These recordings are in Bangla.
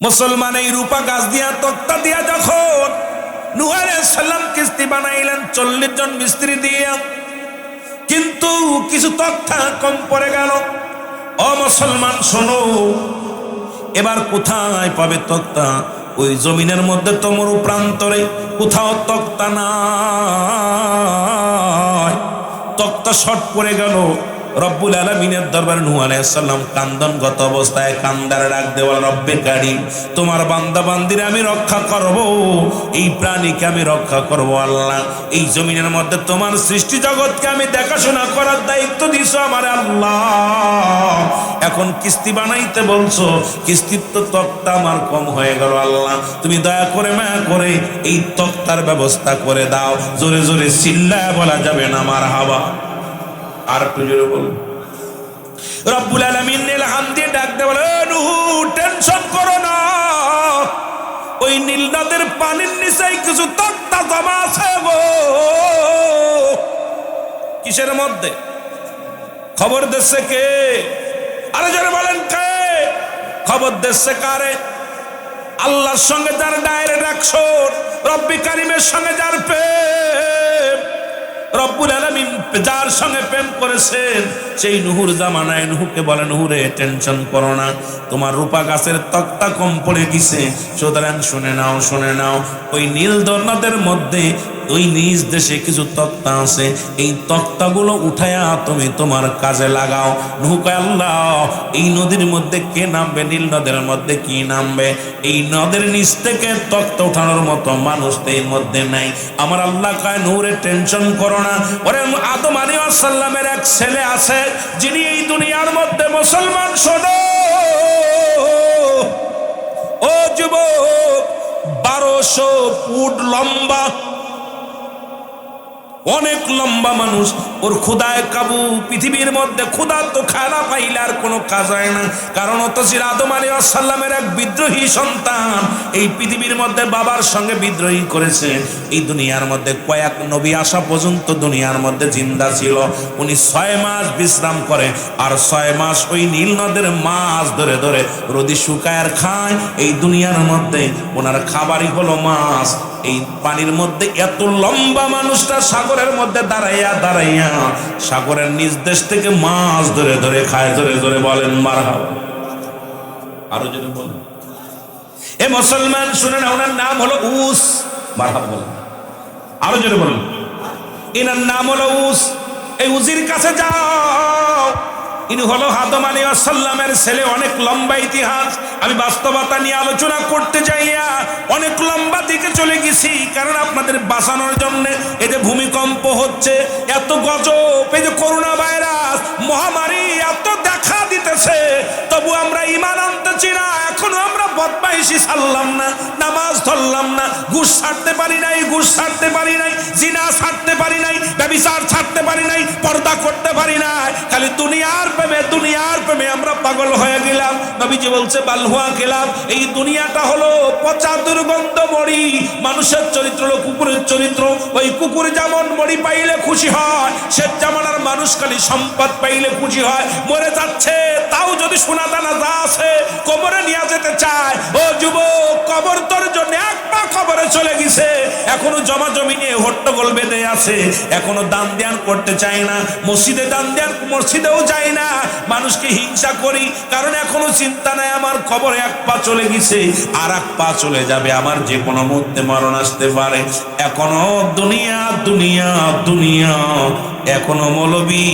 মুসলমান এই রূপা গাছ দিয়া তক্তা দিয়া যখন নূহ আলাইহিস সালাম কিস্তি বানাইলেন 40 জন মিস্ত্রি দিয়া, কিন্তু কিছু তক্তা কম পড়ে গেল। ও মুসলমান শোনো, এবার কোথায় পাবে তক্তা? ওই জমিনের মধ্যে তো মরু প্রান্তরে কোথাও তক্তা নাই, তক্তা শর্ট পড়ে গেল। রব্বুল আলামিনের দরবারে নূহ আলাইহিস সালাম কান্দনগত অবস্থায় কান্দারে ডাক দেওয়া, রব্বে কারীম, তোমার বান্দা বান্দিরে আমি রক্ষা করব, এই প্রাণীকে আমি রক্ষা করব। আল্লাহ, এই জমিনের মধ্যে তোমার সৃষ্টি জগৎকে আমি দেখাশোনা করার দায়িত্ব দিছো আমার আল্লাহ। এখন কিস্তি বানাইতে বলছো, কিস্তির তো তক্তা আমার কম হয়ে গেল। আল্লাহ, তুমি দয়া করে মায়া করে এই তক্তার ব্যবস্থা করে দাও। জোরে জোরে চিল্লায় বলা যাবে না মারহাবা। আর একটু জোরে বলুন। রব্বুল আলামিন ইলহাম দিয়ে ডাক দেয়, বলে নূহ, টেনশন করো না, ওই নীল নদের পানির নিচে কিছু তক্তা জমা আছে গো। কিসের মধ্যে? খবর দিচ্ছে কে? আরে জোরে বলেন কে? খবর দিচ্ছে কারে? আল্লাহর সঙ্গে যার ডাইরেক্ট অ্যাকশন, রব্বি কারিমের সঙ্গে যার প্রেম, রব্বুল আলামিন যার সঙ্গে প্রেম করেছেন, সেই নূহুর জামানায় নূহকে বলে, নূহুরে টেনশন করো না, তোমার রূপা গাছের তক্তা কম পড়ে গেছে, সুতরাং শুনে নাও, শুনে নাও, ওই নীল নদের মধ্যে ওই নিজ দেশে কিছু তক্তা আছে, এই তক্তাগুলো উঠায়া তুমি তোমার কাজে লাগাও। নূহ কয়, আল্লাহ, এই নদীর মধ্যে কে নামবে? নীল নদের মধ্যে কি নামবে? এই নদের নিচ থেকে তক্তা উঠানোর মতো মানুষ তো এর মধ্যে নাই। আমার আল্লাহ কয়, নূরে টেনশন করো না, ওরে আদম আলাইহিস সালামের এক ছেলে আছে যিনি এই দুনিয়ার মধ্যে, মুসলমান শোনো ও যুবক, 1200 ফুট লম্বা, অনেক লম্বা মানুষ। ওর ক্ষুদায় কাবু, পৃথিবীর মধ্যে ক্ষুদা তো খানা পাইলে আর কোনো কাজ হয় না। কারণ ও তো ছিল আদম আলাইহিস সালামের এক বিদ্রোহী সন্তান, এই পৃথিবীর মধ্যে বাবার সঙ্গে বিদ্রোহী করেছে। এই দুনিয়ার মধ্যে কয়েক নবী আসা পর্যন্ত দুনিয়ার মধ্যে জিন্দা ছিল। উনি 6 মাস বিশ্রাম করে, আর 6 মাস ওই নীল নদের মাছ ধরে ধরে রোদি শুকায় আর খায়। এই দুনিয়ার মধ্যে ওনার খাবারই হলো মাছ। এই পানির মধ্যে এত লম্বা মানুষটা সাগরের মধ্যে দাঁড়াইয়া দাঁড়াইয়া সাগরের নিজ দেশ থেকে মাছ ধরে ধরে খায়। ধরে ধরে বলেন মারহাবা। আরো যদি বলেন, এ মুসলমান শুনে না, ওনার নাম হলো উস। মারহাবা বলেন। আরো যদি বলেন, এনার নাম হলো উস। এই উজির কাছে যাও, ইনি হলো আদম আলাইহিস সালামের ছেলে। অনেক লম্বা ইতিহাস, আমি বাস্তবতা নিয়ে আলোচনা করতে যাইয়া অনেক লম্বা দিকে চলে গেছি, কারণ আপনাদের বাঁচানোর জন্য। এই যে ভূমিকম্প হচ্ছে, এত গজব, এই যে করোনা ভাইরাস মহামারী এত দেখা দিতেছে, তবু আমরা ঈমান আনতেছি না। এখনো আমরা বদমাইশি ছাড়লাম না, নামাজ ধরলাম না, ঘুষ ছাড়তে পারি নাই, ঘুষ ছাড়তে পারি নাই, জিনা ছাড়তে পারি নাই, ব্যভিচার ছাড়তে পারি নাই, পর্দা করতে পারি নাই। খালি দুনিয়ার প্রেমে, দুনিয়ার প্রেমে আমরা পাগল হয়ে গেলাম। নবীজি বলছে, বালহুয়া খেলাম। এই দুনিয়াটা হলো পচা দুর্গন্ধ মরি। মানুষের চরিত্র হলো কুকুরের চরিত্র। ওই কুকুর যেমন মরি পাইলে খুশি হয়, সে জামানার মানুষ খালি সম্পদ পাইলে খুশি হয়। মরে যাচ্ছে, তাও যদি সোনা দানা যা আছে কবরে নিয়ে যেতে চায়। ও যুবক, কবর তোর জন্য এক পা কবরে চলে গেছে, এখনো জমা জমি নিয়ে হট্টগোল বেঁধে আছে, এখনো দান ধ্যান করতে চায় না, মসজিদে দান ধ্যান মসজিদেও যায় না। মানুষকে হিংসা করি, কারণ এখনো চিন্তা নাই আমার কবরে এক পা চলে গেছে, আর এক পা চলে যাবে, আমার যে কোনো মুহূর্তে মরণ আসতে পারে। এখনো দুনিয়া দুনিয়া দুনিয়া, এখনো মৌলবী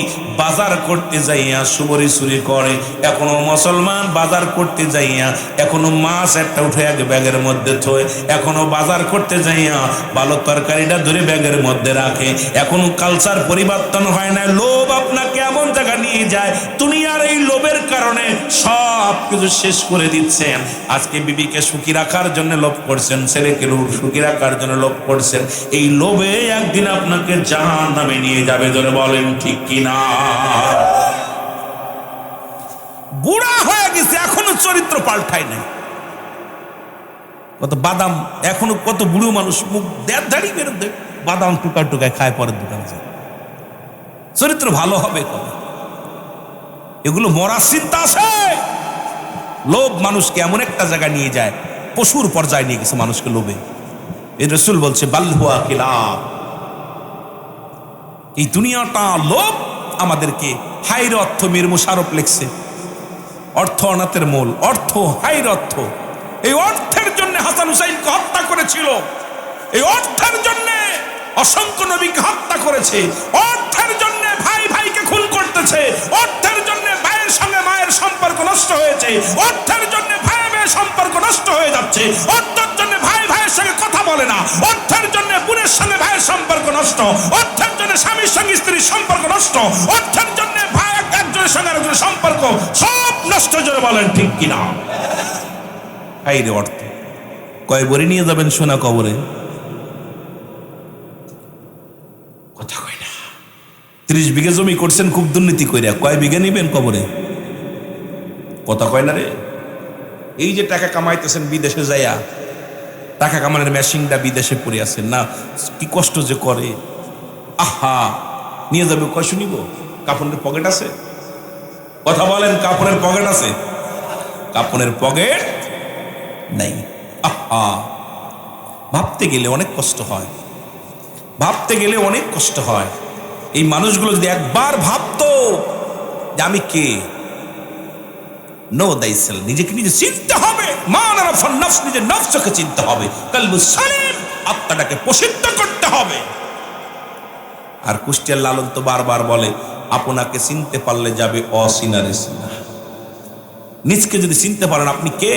বাজার করতে যাইয়া সুবরি চুরি করে, এখনো মুসলমান বাজার করতে যাইয়া এখনো মাছ একটা উঠে এক ব্যাগের মধ্যে থয়, এখনো বাজার করতে যাইয়া ভালো তরকারিটা ধরে ব্যাগের মধ্যে রাখে। এখনো কালচার পরিবর্তন হয় না। লোভ আপনাকে এমন জায়গা নিয়ে যায়, দুনিয়ার এই লোভের কারণে সব কিছু শেষ করে দিচ্ছেন। আজকে বিবিকে সুখী রাখার জন্য লোভ করছেন, ছেলেকে সুখী রাখার জন্য লোভ করছেন। এই লোভে একদিন আপনাকে জাহান্নামে নিয়ে যাবে। ধরে বলেন ঠিক কিনা? বুড়া হয়ে গেছে, এখনো চরিত্র পাল্টায় নাই। কত বাদাম, এখনো কত বুড়ো মানুষ মুখ দাঁড়িয়ে বেরোতে বাদাম টুকা টুকায় খায়, পরের দোকানে যায়। চরিত্র ভালো হবে কবে? এগুলো মরার চিন্তা আছে। লোভ মানুষকে এমন একটা জায়গায় নিয়ে যায়, পশুর পর্যায়ে নিয়ে গেছে মানুষকে লোভে। এই রাসূল বলছে বাল হুয়া কিলাব, এই দুনিয়াটা লোভ আমাদেরকে হাইর অর্থ মীর মুশাররফ লিখছে, অর্থ অনাথের মূল, অর্থ হাইর অর্থ। এই অর্থের জন্য হাসান হুসাইনকে হত্যা করেছিল, এই অর্থের জন্য অসংখ্য নবীকে হত্যা করেছে, অর্থের জন্য ভাই ভাইকে খুন করতেছে, অর্থের জন্য ভাইয়ের সঙ্গে মায়ের সম্পর্ক নষ্ট হয়েছে, অর্থের জন্য ভাই ভাইয়ের সম্পর্ক নষ্ট হয়ে যাচ্ছে, অর্থের জন্য ভাই ভাইয়ের সঙ্গে কথা বলে না, অর্থের জন্য বোনের সঙ্গে ভাইয়ের সম্পর্ক নষ্ট, অর্থের জন্য স্বামীর সঙ্গে স্ত্রীর সম্পর্ক নষ্ট, অর্থের জন্য ভাই একজনের সঙ্গে আরেকজনের সম্পর্ক সব নষ্ট। জোরে বলেন ঠিক কিনা? হাইরে অর্থ, কয় বড়ি নিয়ে যাবেন সোনা কবরে? কথা কয় না। 30 বিঘা জমি করছেন খুব দুর্নীতি কইরা, কয় বিঘা নিবেন কবরে? কথা কয় না রে। এই যে টাকা কামাইতেছেন বিদেশে যাইয়া, টাকা কামানোর মেশিনটা বিদেশে পড়ে আছেন না, কি কষ্ট যে করে। আহা, নিয়ে যাবে কয় শুনিব? কাপড়ের পকেট আছে? কথা বলেন, কাপড়ের পকেট আছে? কাপড়ের পকেট নাই। আহা, ভাবতে গেলে অনেক কষ্ট হয়, ভাবতে গেলে অনেক কষ্ট হয়। এই মানুষগুলো যদি একবার ভাবতো যে আমি কে, নো দাইসেল, নিজেকে নিজে চিনতে হবে, মান আরাফান নফস, নিজের নফসকে চিনতে হবে, কলবু সালিম, আত্মাটাকে প্রসিদ্ধ করতে হবে। আর কুষ্টিয়ার লালন তো বারবার বলে, আপনাকে চিনতে পারলে যাবে অচিনারে চিনা। নিজকে যদি চিনতে পারেন আপনি কে,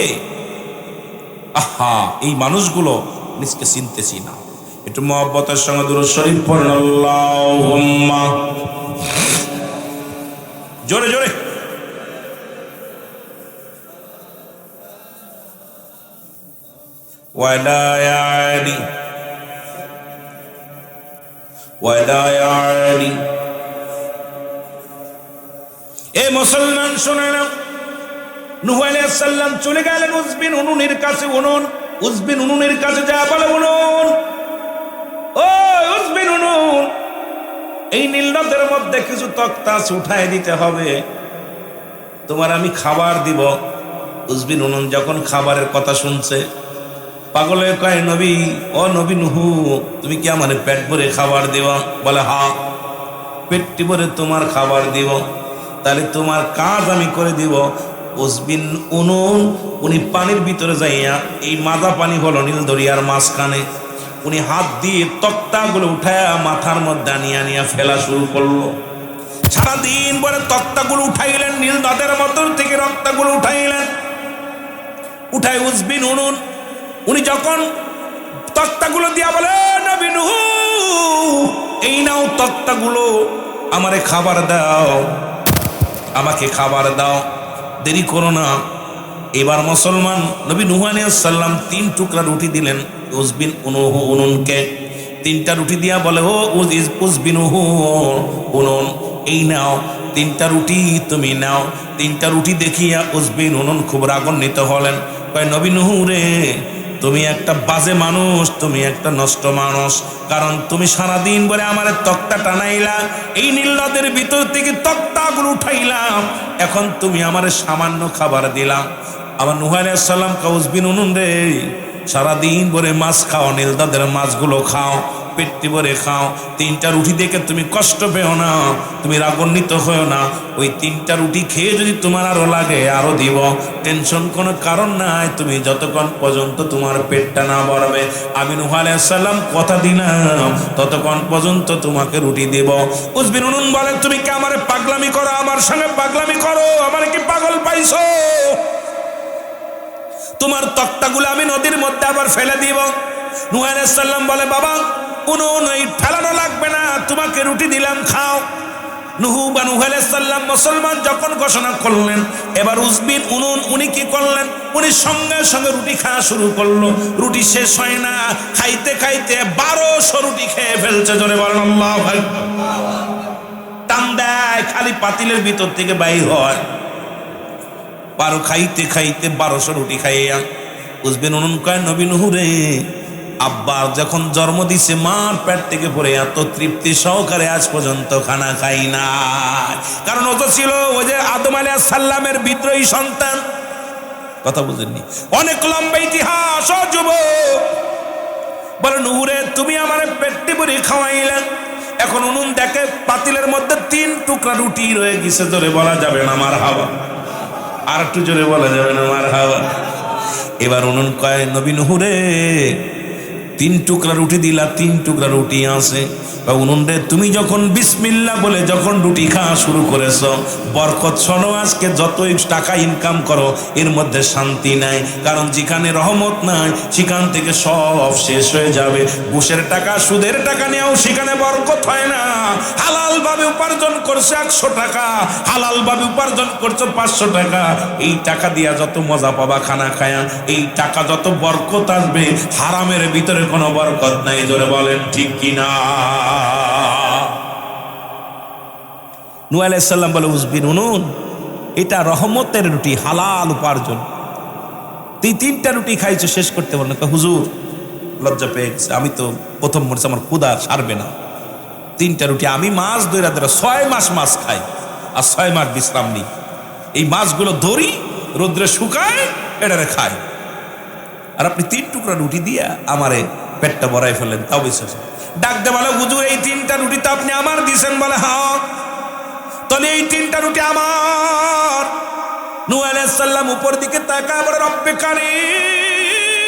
আহা, এই মানুষগুলো নিজকে চিনতেছি না। একটু মহব্বতের সঙ্গে দুরূদ শরীফ পড়েন, আল্লাহুম্মা, জোরে জোরে। ওয়ালা ইয়ালি ওয়ালা ইয়ালি। এ মুসলমান শুনে নাও, নূহ আলাইহিস সালাম চলে গেলেন উজবিন উনুনের কাছে। উজবিন উনুনের কাছে যা বলে, উনুন, ও উজবিন উনুন, এই নীল নদের মধ্যে কিছু তক্তা উঠায় দিতে হবে, তোমার আমি খাবার দিব। উজবিন উনুন যখন খাবারের কথা শুনছে, পাগলে কয়, নবী, ও নবী নূহ, তুমি কি আমার পেট ভরে খাবার দিব? বলে হ্যাঁ, পেটটি ভরে তোমার খাবার দিব। তাহলে তোমার কাজ আমি করে দিব। উজবিন উনুন, উনি পানির ভিতরে যাইয়া, এই মাজা পানি হলো নীল দরিয়ার মাঝখানে, উনি হাত দিয়ে তক্তাগুলো উঠায়া মাথার মধ্যে আনিয়া ফেলা শুরু করলো। সারাদিন পরে তক্তাগুলো উঠাইলেন, নীল নদের মধ্যে থেকে রক্তাগুলো উঠাইলেন। উঠায় উজবিন উনুন, উনি যখন তক্তাগুলো দিয়া বলে, নবী নূহ, এই নাও তক্তাগুলো, আমারে খাবার দাও, আমাকে খাবার দাও, দেরি করো না। এবার মুসলমান নবী নূহ আলাইহিস সালাম 3 টুকরা রুটি দিলেন উজবিন উনুনকে। 3টা রুটি দিয়া বলে, ও উজবিন উনুন, এই নাও 3টা রুটি, তুমি নাও। 3টা রুটি দেখিয়া উজবিন উনুন খুব রাগান্বিত হলেন। কয়, নবী নূহ রে, তুমি একটা বাজে মানুষ, তুমি একটা নষ্ট মানুষ, কারণ তুমি সারাদিন ভরে আমার তক্তা টানাইলা, এই নীল নদের ভিতর থেকে তক্তাগুলো উঠাইলাম, এখন তুমি আমার সামান্য খাবার দিলাম। আমার নূহ আলাইহিস সালাম কয়, উজবিন উনুন রে, সারাদিন ভরে মাছ খাও, নীল নদের মাছগুলো খাও, পেটটি ভরে খাও, 3টা রুটি দেখে তুমি কষ্ট পেও না, তুমি রাগান্বিত হও না। ওই 3টা রুটি খেয়ে যদি তোমার আরো লাগে আরো দিব, টেনশন কোনো কারণ নাই। তুমি যতক্ষণ পর্যন্ত তোমার পেটটা না ভরবে, আমি নূহ আলাইহিস সালাম কথা দিলাম, ততক্ষণ পর্যন্ত তোমাকে রুটি দিব। উজবিন উনুন বলে, তুমি কি আমারে পাগলামি করো? আমার সঙ্গে পাগলামি করো? আমার কি পাগল পাইছো? তোমার তক্তাগুলো আমি নদীর মধ্যে আবার ফেলে দিব। নূহ আলাইহিস সালাম বলে, বাবা উনুন, এই ফেলানো লাগবে না, তোমাকে রুটি দিলাম, খাও। নূহ আলাইহিস সালাম মুসলমান যখন ঘোষণা করলেন, এবার উজবিন উনুন উনি কি করলেন, উনি সঙ্গে সঙ্গে রুটি খাওয়া শুরু করলো। রুটি শেষ হয় না, খাইতে খাইতে 1200 রুটি খেয়ে ফেলছে। জোরে বলেন আল্লাহু আকবার। টান দেয়, খালি পাতিলের ভিতর থেকে বাইর হয়। খাইতে খাইতে 1200 রুটি খাইয়া উজবিন উনুন কয়, নবী নূহ রে, আব্বা যখন জন্ম দিছে মার পেট থেকে পড়ে এত তৃপ্তি সহকারে আজ পর্যন্ত খানা খাই না। কারণ ও তো ছিল ওই যে আদম আলাইহিস সালামের বিদ্রোহী সন্তান, কথা বুঝেননি? অনেক লম্বা ইতিহাস। ও যুবক, বলে নূরে তুমি আমার পেটটি ভরে খাওয়াইলে, এখন উনুন দেখে পাতিলের মধ্যে 3 টুকরা রুটি রয়ে গেছে। জোরে বলা যাবে না মারহাবা? আর একটু জোরে বলা যাবে না মারহাবা? এবার উনুন কয়, নবী নূরে 3 টুকরা রুটি দিলা, 3 টুকরা রুটি আছে। উনুন রে, তুমি যখন বিসমিল্লাহ বলে যখন রুটি খাওয়া শুরু করেছ, বরকত শোনো, আজকে যতই টাকা ইনকাম করো এর মধ্যে শান্তি নাই। কারণ যেখানে রহমত নাই সেখান থেকে সব শেষ হয়ে যাবে। ঘুষের টাকা, সুদের টাকা নিয়েও সেখানে বরকত হয় না। হালাল ভাবে উপার্জন করছে 100 টাকা, হালাল ভাবে উপার্জন করছো 500 টাকা, এই টাকা দিয়া যত মজা পাবা খানা খায়া, এই টাকা যত বরকত আসবে, হারামের ভিতরে কোনো বরকত নাই। জোরে বলেন ঠিক কিনা? নূহ আলাইহিস সালাম বলে, উসবিন উনুন, এটা রহমতের রুটি, হালাল উপার্জন। তুই 3টা রুটি খাইছো, শেষ করতে পারো না। হুজুর লজ্জা পেয়ে গেছে, আমি তো প্রথম মরছি, আমার ক্ষুধা সারবে না। 3টা রুটি, আমি মাছ ধরে 6 মাস মাছ খাই আর 6 মাস বিশ্রাম নিই। এই মাছগুলো ধরি, রোদ্রে শুকায়, এটারে খাই। আর আপনি 3 টুকরা রুটি দিয়া আমারে পেটটা ভরাই ফেললেন, তাও বিশ্বাস। ডাকতে বলে, হুজুর এই 3টা রুটি তো আপনি আমার দিছেন। বলে, হ্যাঁ, তাহলে এই 3টা রুটি আমার। নূহ আলাইহিস সালাম উপর দিকে তাকায় বলে, রব্বে কারীম,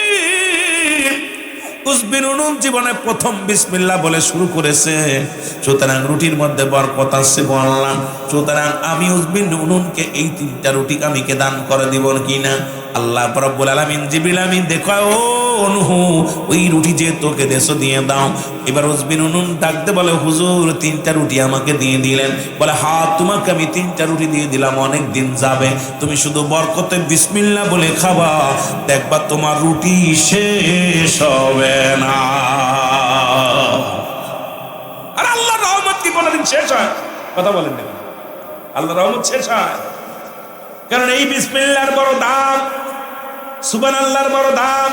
উসবিন উনুন জীবনে প্রথম বিসমিল্লাহ বলে শুরু করেছে, সুতরাং রুটির মধ্যে বরকত আছে বললাম। সুতরাং আমি উসবিন উনুনকে এই 3টা রুটি আমিকে দান করে দিব কিনা? আল্লাহ রাব্বুল আলামিন জিবরিল আমিন দেখো, ও নূহ, ওই রুটি যে তোকে দেশো দিয়ে দাও। এবার উসবিন উনুন ডাকতে বলে, হুজুর 3টা রুটি আমাকে দিয়ে দিলেন। বলে, হ্যাঁ, তোমাকে আমি 3টা রুটি দিয়ে দিলাম, অনেক দিন যাবে, তুমি শুধু বরকতে বিসমিল্লাহ বলে খাবা, দেখবা তোমার রুটি শেষ হবে না। আর আল্লাহর রহমত কি কোনদিন শেষ হয়? কথা বলেন না, আল্লাহর রহমত শেষ হয়? কারণ এই বিসমিল্লাহর বড় দাম, সুবহানাল্লাহর বড় দাম,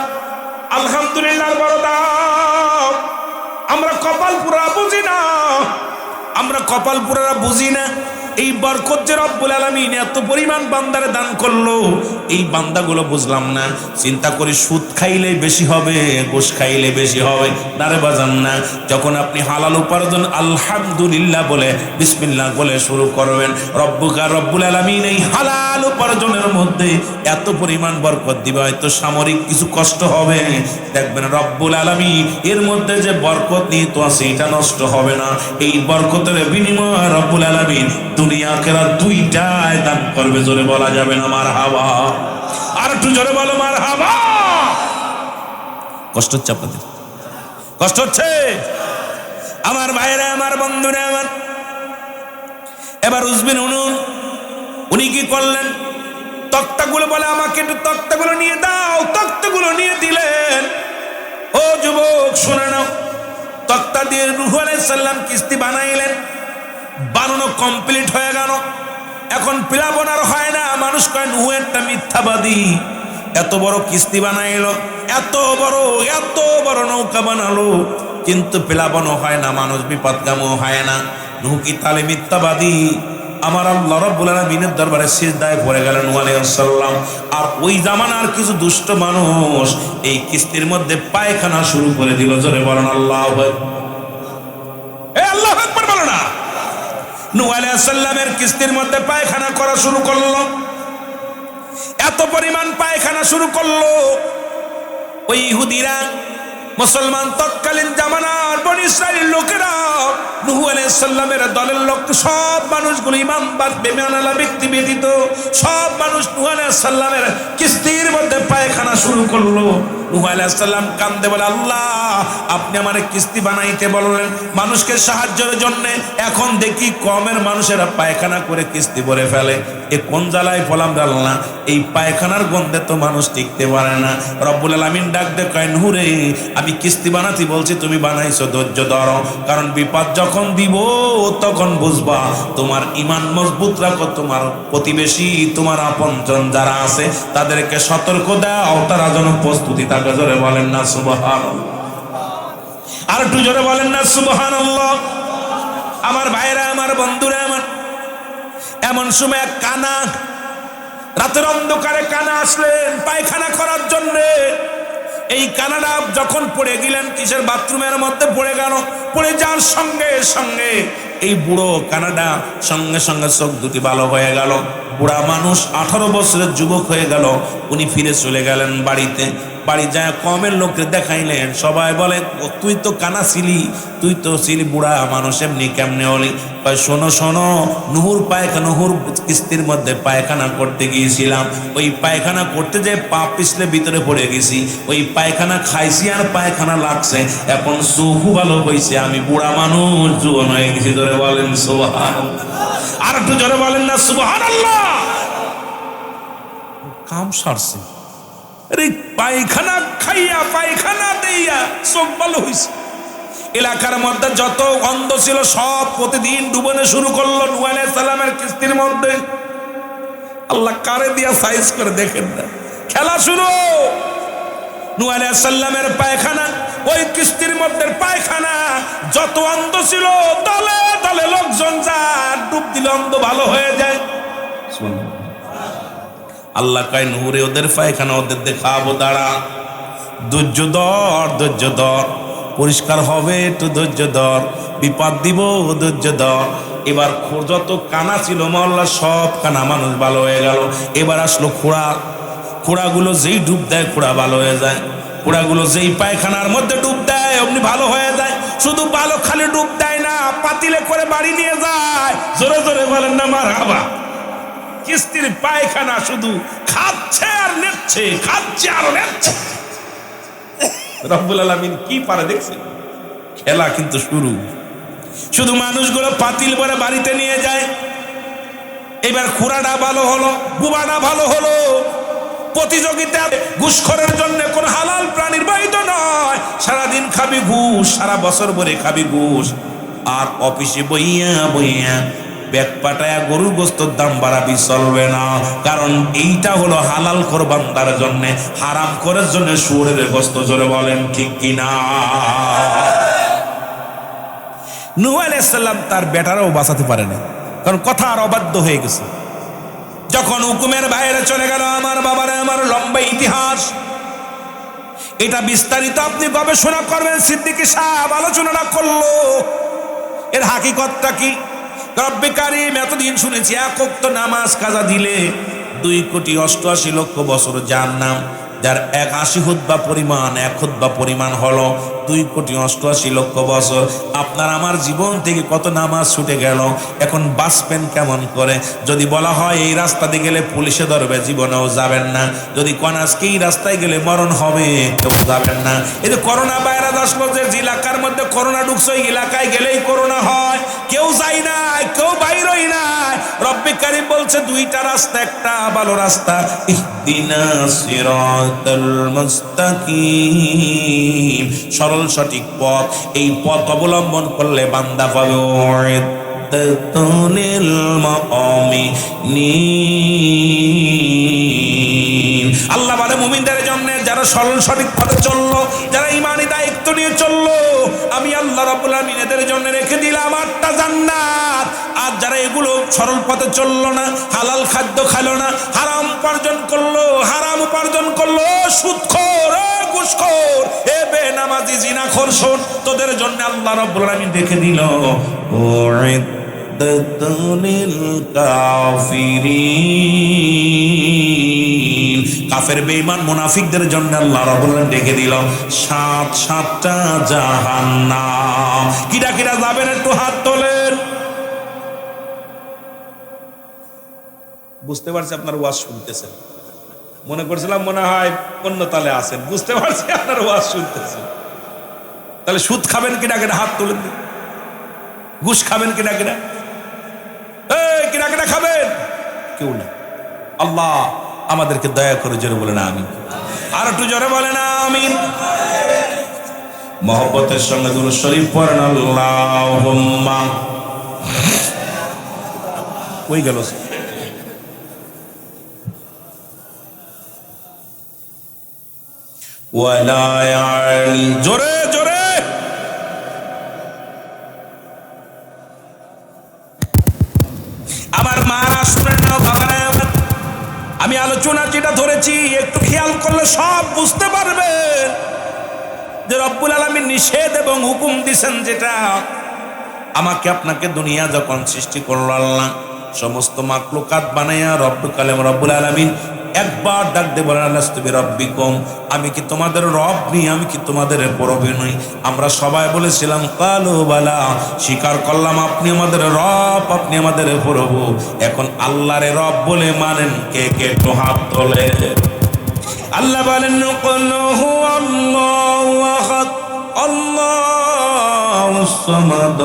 আলহামদুলিল্লাহর বড় দাম। আমরা কপাল পুরা বুঝি না, আমরা কপাল পুরা বুঝি না। এই বরকত যে রব্বুল আলামিন এত পরিমাণ বান্দারে দান করলো, এই বান্দাগুলো বুঝলাম না। চিন্তা করি সুদ খাইলে বেশি হবে, ঘুষ খাইলে বেশি হবে না রে বাজান না। যখন আপনি হালাল উপার্জন আলহামদুলিল্লাহ বলে বিসমিল্লাহ বলে শুরু করবেন, রব্বুল আলামিন এই হালাল উপার্জনের মধ্যে এত পরিমাণ বরকত দিবে, হয়তো সামরিক কিছু কষ্ট হবে, দেখবেন রব্বুল আলামিন এর মধ্যে যে বরকত নিহিত আছে এটা নষ্ট হবে না। এই বরকতের বিনিময়ে রব্বুল আলামিন দুনিয়া আখিরাত দুইটাই দান করবে। জোরে বলা যাবে না মারহাবা? আর একটু জোরে বলো মারহাবা। কষ্ট হচ্ছে আপনাদের? কষ্ট হচ্ছে? আমার ভাইরা, আমার বন্ধুরা, আমার এবার উসবিন উনুন উনি কি করলেন? তক্তাগুলো বলে, আমাকে একটু তক্তাগুলো নিয়ে দাও। তক্তাগুলো নিয়ে দিলেন। ও যুবক শুনে নাও, তক্তা দিয়ে নূহ আলাইহিস সালাম কিস্তি বানাইলেন। বানানো কমপ্লিট হয়ে গেল, এখন প্লাবন আর হয় না। মানুষ কয় নূহ একটা মিথ্যাবাদী, এত বড় কিস্তি বানাইলো, এত বড় নৌকা বানালো, কিন্তু প্লাবনও হয় না, মানুষ বিপদগামও হয় না। নূহ কি তাহলে মিথ্যাবাদী? আমার আল্লাহ রাব্বুল আলামিনের দরবারে সিজদায় পড়ে গেলেন নূহ আলাইহিস সালাম। আর ওই জামানার কিছু দুষ্ট মানুষ এই কিস্তির মধ্যে পায়খানা শুরু করে দিল। জোরে বলেন আল্লাহু আকবার। আল্লাহু আকবার বলো না। নূহ আলাইহিস সালামের কিস্তির মধ্যে পায়খানা করা শুরু করলো, এত পরিমাণ পায়খানা শুরু করলো। ওই ইহুদিরা, মুসলমান তৎকালীন জামানার বনি ইসরাইলের লোকেরা, নূহ আলাইহিস সালামের দলের লোক, সব মানুষগুলো ইমানবাদ বেঈমানালা ব্যক্তি ব্যতীত সব মানুষ নূহ আলাইহিস সালামের কিস্তির মধ্যে পায়খানা শুরু করলো। নূহ আলাইহিস সালাম কান্দে বলে, আল্লাহ আপনি আমারে কিস্তি বানাইতে বললেন মানুষকে সাহায্যের জন্য, এখন দেখি কমের মানুষেরা পায়খানা করে কিস্তি ভরে ফেলে। এ কোন জ্বালায় পলাম আল্লাহ, এই পায়খানার গন্ধে তো মানুষ টিকতে পারে না। রব্বুল আলামিন ডাক দে কয়, নূহ রে, আমি কিস্তি বানাতে বলছি, তুমি বানাইছো, ধৈর্য ধরো, কারণ বিপদ যখন দিব তখন বুঝবা। তোমার ঈমান মজবুত রাখো, তোমার প্রতিবেশী, তোমার আপনজন যারা আছে তাদেরকে সতর্ক দাও, তারা যেন প্রস্তুতি থাকে। জোরে বলেন না সুবহানাল্লাহ। আর একটু জোরে বলেন না সুবহানাল্লাহ। আমার ভাইরা, আমার বন্ধুরা, আমার এমন সময় এক কানা রাতের অন্ধকারে কানা আসলেন পায়খানা করার জন্য। এই কানাডা যখন পড়ে গেলেন কিসের বাথরুমের মধ্যে পড়ে গেল, পড়ে যাওয়ার সঙ্গে সঙ্গে এই বুড়ো কানাডা সঙ্গে সঙ্গে চোখ দুটি ভালো হয়ে গেল। বুড়া মানুষ 18 বছরের যুবক হয়ে গেল। উনি ফিরে চলে গেলেন বাড়িতে। বাড়ি যায় কমের লোককে দেখাইলেন, সবাই বলে তুই তো কানা ছিলি, তুই তো ছিলি বুড়া মানুষ, এমনি কেমনে হলি? শোনো শোনো, নুহুর কিস্তির মধ্যে পায়খানা করতে গিয়েছিলাম, ওই পায়খানা করতে যে পা পিছলে ভিতরে পড়ে গেছি, ওই পায়খানা খাইছি আর পায়খানা লাগছে, এখন চোখও ভালো হয়েছে, আমি বুড়া মানুষ জোয়ান হয়ে গেছি। জোরে বলেন সুবহানাল্লাহ। আর একটু জোরে বলেন না সুবহানাল্লাহ। কাম সারছে, পায়খানা খাইয়া পায়খানা দিয়া চোখ ভালো হয়েছে। এলাকার মধ্যে যত অন্ধ ছিল সব প্রতিদিন ডুবনে শুরু করলো নূহ আলাইহিস সালামের কিস্তির মধ্যে। আল্লাহ কারে দিয়া সাইজ করে দেখেন না, খেলা শুরু। নূহ আলাইহিস সালামের পায়খানা, ওই কিস্তির মধ্যে পায়খানা, যত অন্ধ ছিল দলে দলে লোকজন যা ডুব দিলে অন্ধ ভালো হয়ে যায়। আল্লাহ কয় নূরে ওদের পায়খানা ওদের দেখাবো, দাঁড়া, ধৈর্য ধর, ধৈর্য ধর, পরিষ্কার হবে, একটু ধৈর্য ধর, বিপদ দিব, ধৈর্য ধর। এবার যত কানা ছিল মহল্লা সব কানা মানুষ ভালো হয়ে গেল। এবার আসলো খোড়া, খোড়াগুলো যেই ডুব দেয় খোড়া ভালো হয়ে যায়, খোড়াগুলো যেই পায়খানার মধ্যে ডুব দেয় অমনি ভালো হয়ে যায়। শুধু ভালো খালি ডুব দেয় না, পাতিলে করে বাড়ি নিয়ে যায়। জোরে জোরে বলেন না মারহাবা। কিস্তির পায়খানা শুধু খাচ্ছে আর নেচ্ছে, খাচ্ছে আর নেচ্ছে। রব্বুল আলামিন কি পারে দেখছেন, খেলা কিন্তু শুরু। শুধু মানুষগুলো পাতিল করে বাড়িতে নিয়ে যায়। এবার খুরাটা ভালো হলো, বুবাটা ভালো হলো। প্রতিযোগিতা ঘুষখোরের জন্য কোন হালাল প্রাণীর বৈধ নয়। সারাদিন খাবি ঘুষ, সারা বছর ভরে খাবি ঘুষ, আর অফিসে বইয়া বইয়া ব্যাগ পাটায়া গরুর গোস্তর দাম বাড়াবি চলবে না। কারণ এইটা হলো হালাল কোরবানদার জন্য, হারাম করার জন্য শুয়োরের গোস্ত। জোরে বলেন ঠিক কিনা? নূহ আলাইহিস সালাম তার বেটারাও বাঁচাতে পারে না, কারণ কথা আর অবাধ্য হয়ে গেছে। যখন হুকুমের বাইরে চলে গেল, আমার বাবারে, আমার লম্বা ইতিহাস, এটা বিস্তারিত আপনি গবেষণা করবেন। সিদ্দিকী সাহেব আলোচনাটা করলো, এর হাকিকতটা কি। রব্বে কারীম এতদিন শুনেছি এক ওয়াক্ত নামাজ কাজা দিলে 2,88,00,000 বছর জাহান্নাম, যার 80 খুতবা পরিমাণ, 1 খুতবা পরিমাণ হলো 2,88,00,000 বছর। আপনার আমার জীবন থেকে কত নামাজ ছুটে গেল, এখন বাঁচবেন কেমন করে? যদি বলা হয় এই রাস্তা দিয়ে গেলে পুলিশে ধরবে, জীবনেও যাবেন না। যদি কোন আজকে এই রাস্তায় গেলে মরণ হবে, কেউ যাবেন না। এই যে করোনা ভাইরাস আসলো, যে এলাকার মধ্যে করোনা ঢুকছে ওই এলাকায় গেলেই করোনা হয়, কেউ যায় না, কেউ বাইরই না। রব্বে কারীম বলছে দুইটা রাস্তা, একটা ভালো রাস্তা, ইহদিনাস সিরাতাল মুস্তাকিম, সরল সঠিক পথ। এই পথ অবলম্বন করলে বান্দা পাবে ওয়াইদাতুনিল মুমিনিন। আল্লাহ বলে মুমিনদের জন্য, যারা সরল সঠিক পথে চললো, যারা ঈমানি দায়িত্ব নিয়ে চললো, আমি আল্লাহ রাব্বুল আলামিন এদের জন্য রেখে দিলাম 8টা জান্নাত। আর যারা এগুলো সরল পথে চললো না, হালাল খাদ্য খেলো না, হারাম উপার্জন করলো, হারাম উপার্জন করলো, সুদখোর, ঘুষখোর, এ বেনামাজি, জিনাখোর, শোন, তোদের জন্য আল্লাহ রাব্বুল আলামিন রেখে দিল উইদ্দাতুনিল কাফিরিন। কাফের বেঈমান মুনাফিকদের জন্য আল্লাহ রাব্বুল আলামিন রেখে দিল 7টা জাহান্নাম। কিরা কিরা যাবেন একটু হাত তোলেন। বুঝতে পারছি আপনার ওয়াজ শুনতেছেন, মনে করছিলাম মনে হয় অন্য তালে আছেন। বুঝতে পারছি আপনার ওয়াজ শুনতেছেন। তাহলে সুদ খাবেন কিনা কিনা হাত তুলেন, ঘুষ খাবেন কিনা কিনা, কিনা কিনা খাবেন কেউ না। আল্লাহ আমাদেরকে দয়া করে জোরে বলে না আমিন। আর একটু জোরে বলে না আমিন। মহব্বতের সঙ্গে দুরূদ শরীফ পড়েন। আল্লাহুম্মা, কই গেল? ওয়ালা ইয়ালি, জোরে জোরে। আমার মারা শুনেন না, বাবারা, বুঝতে পারবেন যে রব্বুল আলামিন নিষেধ এবং হুকুম দিয়েছেন, যেটা আমাকে আপনাকে দুনিয়া যখন সৃষ্টি করলো আল্লাহ সমস্ত মাখলুকাত বানাইয়া রব্বুল আলামিন একবার ডাক দিয়ে বলেন আলাস্তু বিরাব্বিকুম, আমি কি তোমাদের রব নই, আমি কি তোমাদের প্রভু নই? আমরা সবাই বলেছিলাম কালু বালা, স্বীকার করলাম আপনি আমাদের রব, আপনি আমাদের প্রভু। এখন আল্লাহরে রব বলে মানেন কে কে? একটু হাত তোলে। আল্লাহ বলেন কুল হুয়াল্লাহু আহাদ আল্লাহুস সামাদ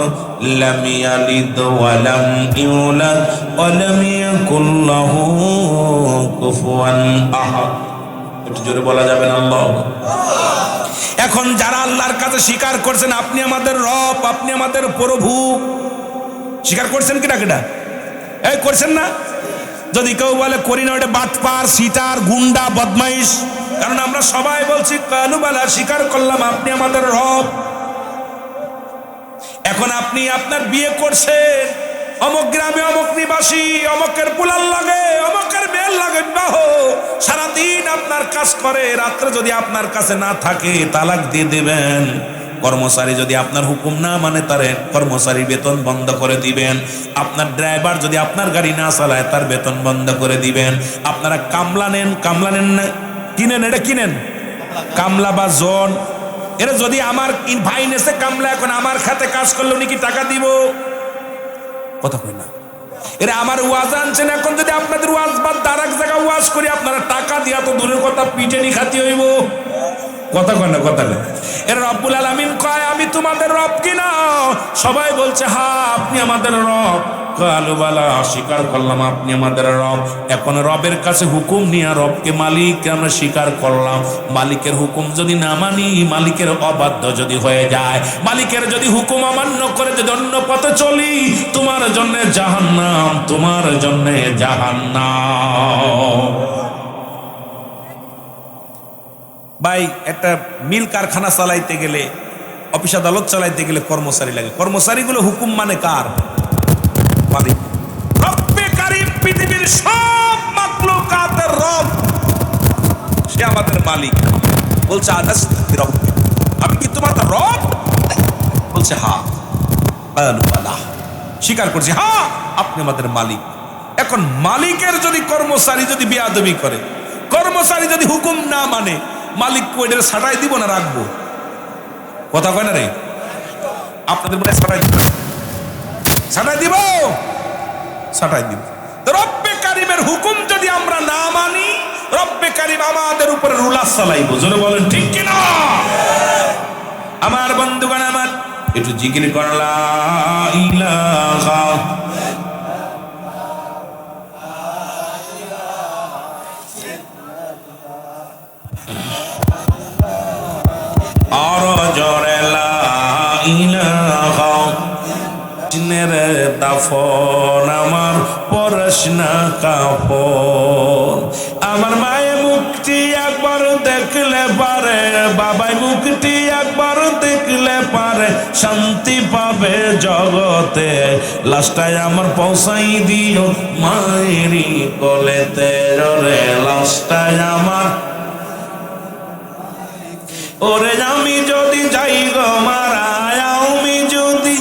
লাম ইয়ালিদ ওয়া লাম ইউলাদ ওয়া লাম ইয়াকুল লাহু কুফুয়ান আহাদ। একটু জোরে বলা যাবে না আল্লাহ? এখন যারা আল্লাহর কাছে স্বীকার করছেন আপনি আমাদের রব, আপনি আমাদের প্রভু, স্বীকার করছেন কিনা কিনা? এই করছেন না? যদি কেউ বলে করি না, ওটা বাটপার, সিটার, গুন্ডা, বদমাইশ। কারণ আমরা সবাই বলছি কালু বালা, স্বীকার করলাম আপনি আমাদের রব। এখন আপনি আপনার বিয়ে করছেন, অমুক গ্রামে অমুক নিবাসী, অমুকের পুলার লাগে, অমুকের মেয়ের লাগে বিবাহ, সারাদিন আপনার কাজ করে, রাত্রে যদি আপনার কাছে না থাকে তালাক দিয়ে দেবেন। কর্মচারী যদি আপনার হুকুম না মানে তার কর্মচারী বেতন বন্ধ করে দিবেন। আপনার ড্রাইভার যদি আপনার গাড়ি না চালায় তার বেতন বন্ধ করে দিবেন। আপনারা কামলা নেন না কিনেন, এটা কিনেন কামলা বা জন, এরা যদি আমার ভাই নেছে কামলা, এখন আমার খাতে কাজ করলে উনি কি টাকা দিব? কথা কই না? এরা আমার ওয়াজ আনছেন, এখন যদি আপনাদের ওয়াজ বাদ আর এক জায়গায় ওয়াজ করি আপনারা টাকা দিয়া তো দূরের কথা পিটেনি খাতি হইব। কথা কয় না? কথা কয়। এর রব্বুল আলামিন কয় আমি তোমাদের রব কিনা? সবাই বলছে হ্যাঁ আপনি আমাদের রব। কালু বালা, স্বীকার করলাম আপনি আমাদের রব। এখন রবের কাছে হুকুম নিয়ে রবকে মালিক আমরা স্বীকার করলাম। মালিকের হুকুম যদি না মানি, মালিকের অবাধ্য যদি হয়ে যায়, মালিকের যদি হুকুম অমান্য করে যদি অন্য পথে চলি, তোমার জন্য জাহান্নাম, তোমার জন্য জাহান্নাম। ভাই, একটা মিল কারখানা চালাইতে গেলে, অফিস আদালত চালাইতে গেলে কর্মচারী লাগে। কর্মচারীগুলো হুকুম মানে কার? মালিক। রব্বে কারীম পৃথিবীর সব মাখলুকাতের রব, সে আমাদের মালিক। বলছে আলাস্তু বিরাব্বিকুম, আমি কি তোমাদের রব? বলছে হ্যাঁ। কালু বালা, স্বীকার করছি হ্যাঁ আপনি আমাদের মালিক। এখন মালিকের যদি কর্মচারী যদি বেয়াদবি করে, কর্মচারী যদি হুকুম না মানে, মালিক কোয়েডের ছাটাই দিব না রাখবো? কথা কয় না রে? আপনাদের মনে ছাটাই দিব, ছাটাই দিব, ছাটাই দিব। রব্বে কারীমের হুকুম যদি আমরা না মানি, রব্বে কারীম আমাদের উপরে রুলার চালাইব। জোরে বলেন ঠিক কিনা? আমার বন্ধুগণ, আমার একটু জিকির করা লা ইলাহা আর জোরে লা ইলাহা। জিনের দাফন আমার পরশনা কাপড়, আমার মায়ের মুক্তি একবার দেখলে পারে, বাবাই মুক্তি একবার দেখলে পারে, শান্তি পাবে জগতে। লাস্টায় আমার পৌঁছাই দিও মায়েরই কোলেতে, রে লাস্টায় আমার। ওরে আমি যদি যাই গো মারা, আমি যদি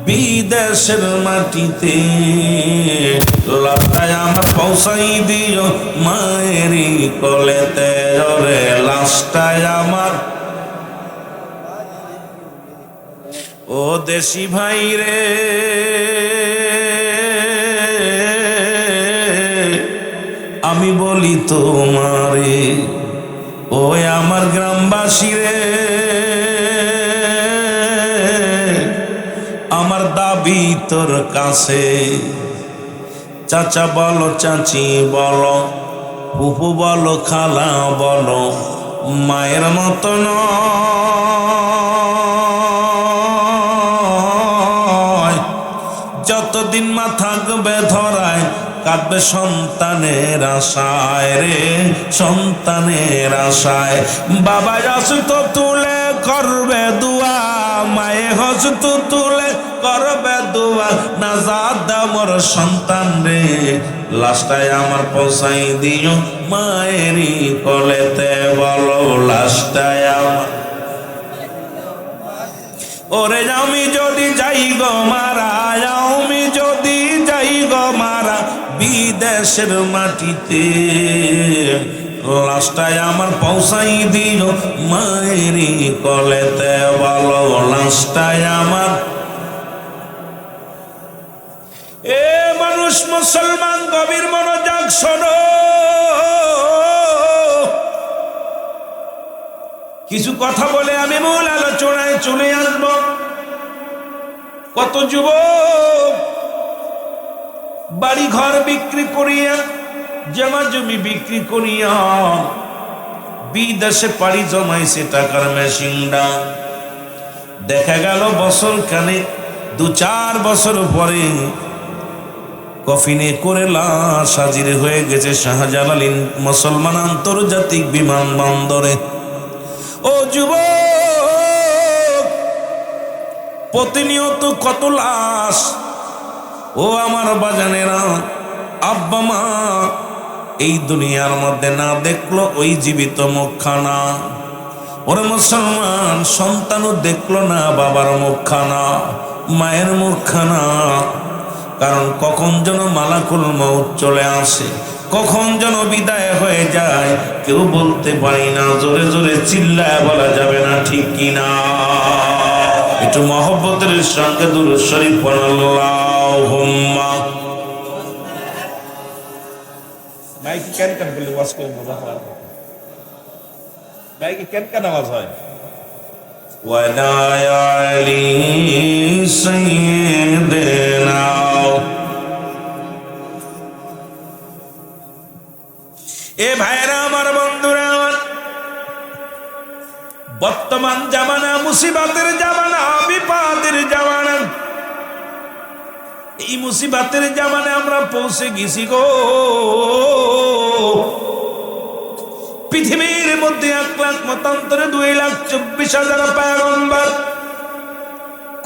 বিদেশের মাটিতে, লাস্টায় আমার পৌঁছাই দিও মায়েরই কোলেতে, রে লাস্টায় আমার। ও দেশি ভাই রে, আমি বলি তোমারে, ওই আমার গ্রামবাসী রে, আমার দাবি তোর কাছে। চাচা বলো, চাচি বলো, ফুফু বলো, খালা বলো, মায়ের মতো নয়। যতদিন মা থাকবে ধরায়, কাঁদবে সন্তানের আশায় রে, সন্তানের আশায়। বাবা আসতো তুলে করবে দুয়া, মায়ে হস্ত তুলে করবে দুয়া, নাজাত আমার সন্তান রে, লাশটায় আমার পৌঁছাই দিও মায়েরই কোলেতে, বলো লাশটায় আমার। ওরে আমি যদি যাই গো মারা, আমি যদি যাই গো মারা বিদেশের মাটিতে, লাশটায় আমার পৌঁছাই দিও মায়েরই কোলেতে, বলো লাশটায় আমার। এ মানুষ মুসলমান গভীর মনোযোগ শোনো, কিছু কথা বলে আমি মূল আলোচনায় চলে আসব। কত যুবক বাড়ি ঘর বিক্রি করিয়া, জমা জমি বিক্রি করিয়া বিদেশে পাড়ি জমাইছে টাকার মেশিনটা। দেখা গেল বছর খানে 2-4 বছর পরে কফিনে করে লাশ হাজির হয়ে গেছে শাহজালাল মুসলমান আন্তর্জাতিক বিমানবন্দরে। ও যুবক, প্রতিনিয়ত কত লাশ। ও আমার বাজানেরা, আব্বা মা এই দুনিয়ার মধ্যে না দেখলো ওই জীবিত মুখখানা। ওরে মুসলমান, সন্তানও দেখলো না বাবার মুখখানা, মায়ের মুখখানা। কারণ কখন যেন মালাকুল মউত চলে আসে, কখন যেন বিদায় হয়ে যায় কেউ বলতে পারি না। জোরে জোরে চিল্লায় বলা যাবে না, ঠিক কিনা? একটু মহব্বতের সঙ্গে দুরূদ শরীফ পড়ুন। আল্লাহুম্মা মাইক কেন কেন বলে ওয়াজ করে মজা হয়, মাইক কেন কেন আওয়াজ হয়? ওয়ালা আলি সাইয়্যিদিনা। এ ভাইরা আমার, বন্ধুরা আমার, বর্তমান জামানা মুসিবতের জামানা, বিপদের জামানা। এই মুসিবতের জামানে আমরা পৌঁছে গেছি গো। পৃথিবীর মধ্যে 1 লাখ মতান্তরে 2,24,000 পয়গম্বর,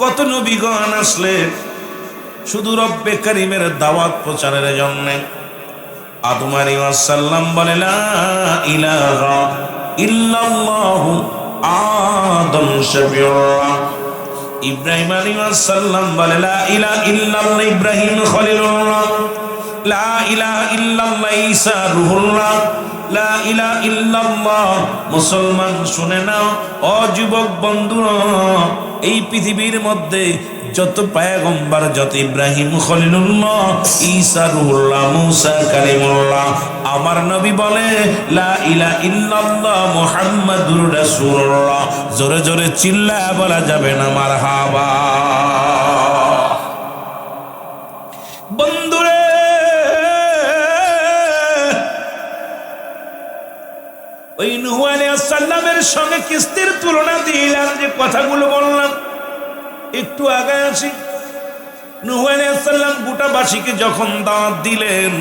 কত নবীগণ আসলেন শুধু রব্বে কারীমের দাওয়াত প্রচারের জন্য। আদম আলাইহিস সালাম বলে লা ইলাহা ইল্লাল্লাহ, আদম শফিউল্লাহ। ইব্রাহিম আলাইহিস সালাম বলে লা ইলাহা ইল্লাল্লাহ, ইব্রাহিম খলিলুল্লাহ। লা ইলাহা ইল্লাল্লাহ, ঈসা রূহুল্লাহ। লা ইলাহা ইল্লাল্লাহ। মুসলমান শুনে নাও, ও যুবক বন্ধুরা, এই পৃথিবীর মধ্যে যত পয়গম্বর, যত ইব্রাহিম খলিলুল্লাহ, ঈসা রূহুল্লাহ, মুসা কালিমুল্লাহ, আমার নবী বলে লা ইলাহা ইল্লাল্লাহ মুহাম্মাদুর রাসূলুল্লাহ। জোরে জোরে চিল্লায় বলা যাবে না মারহাবা। বন্ধুরে, ওই নূহ আলাইহিস সালামের সঙ্গে কিস্তির তুলনা দিলাম, যে কথাগুলো বললাম একটু আগে আসি। নূহ আলাইহিস সালাম গোটাবাসীকে যখন দাওয়াত দিলেন,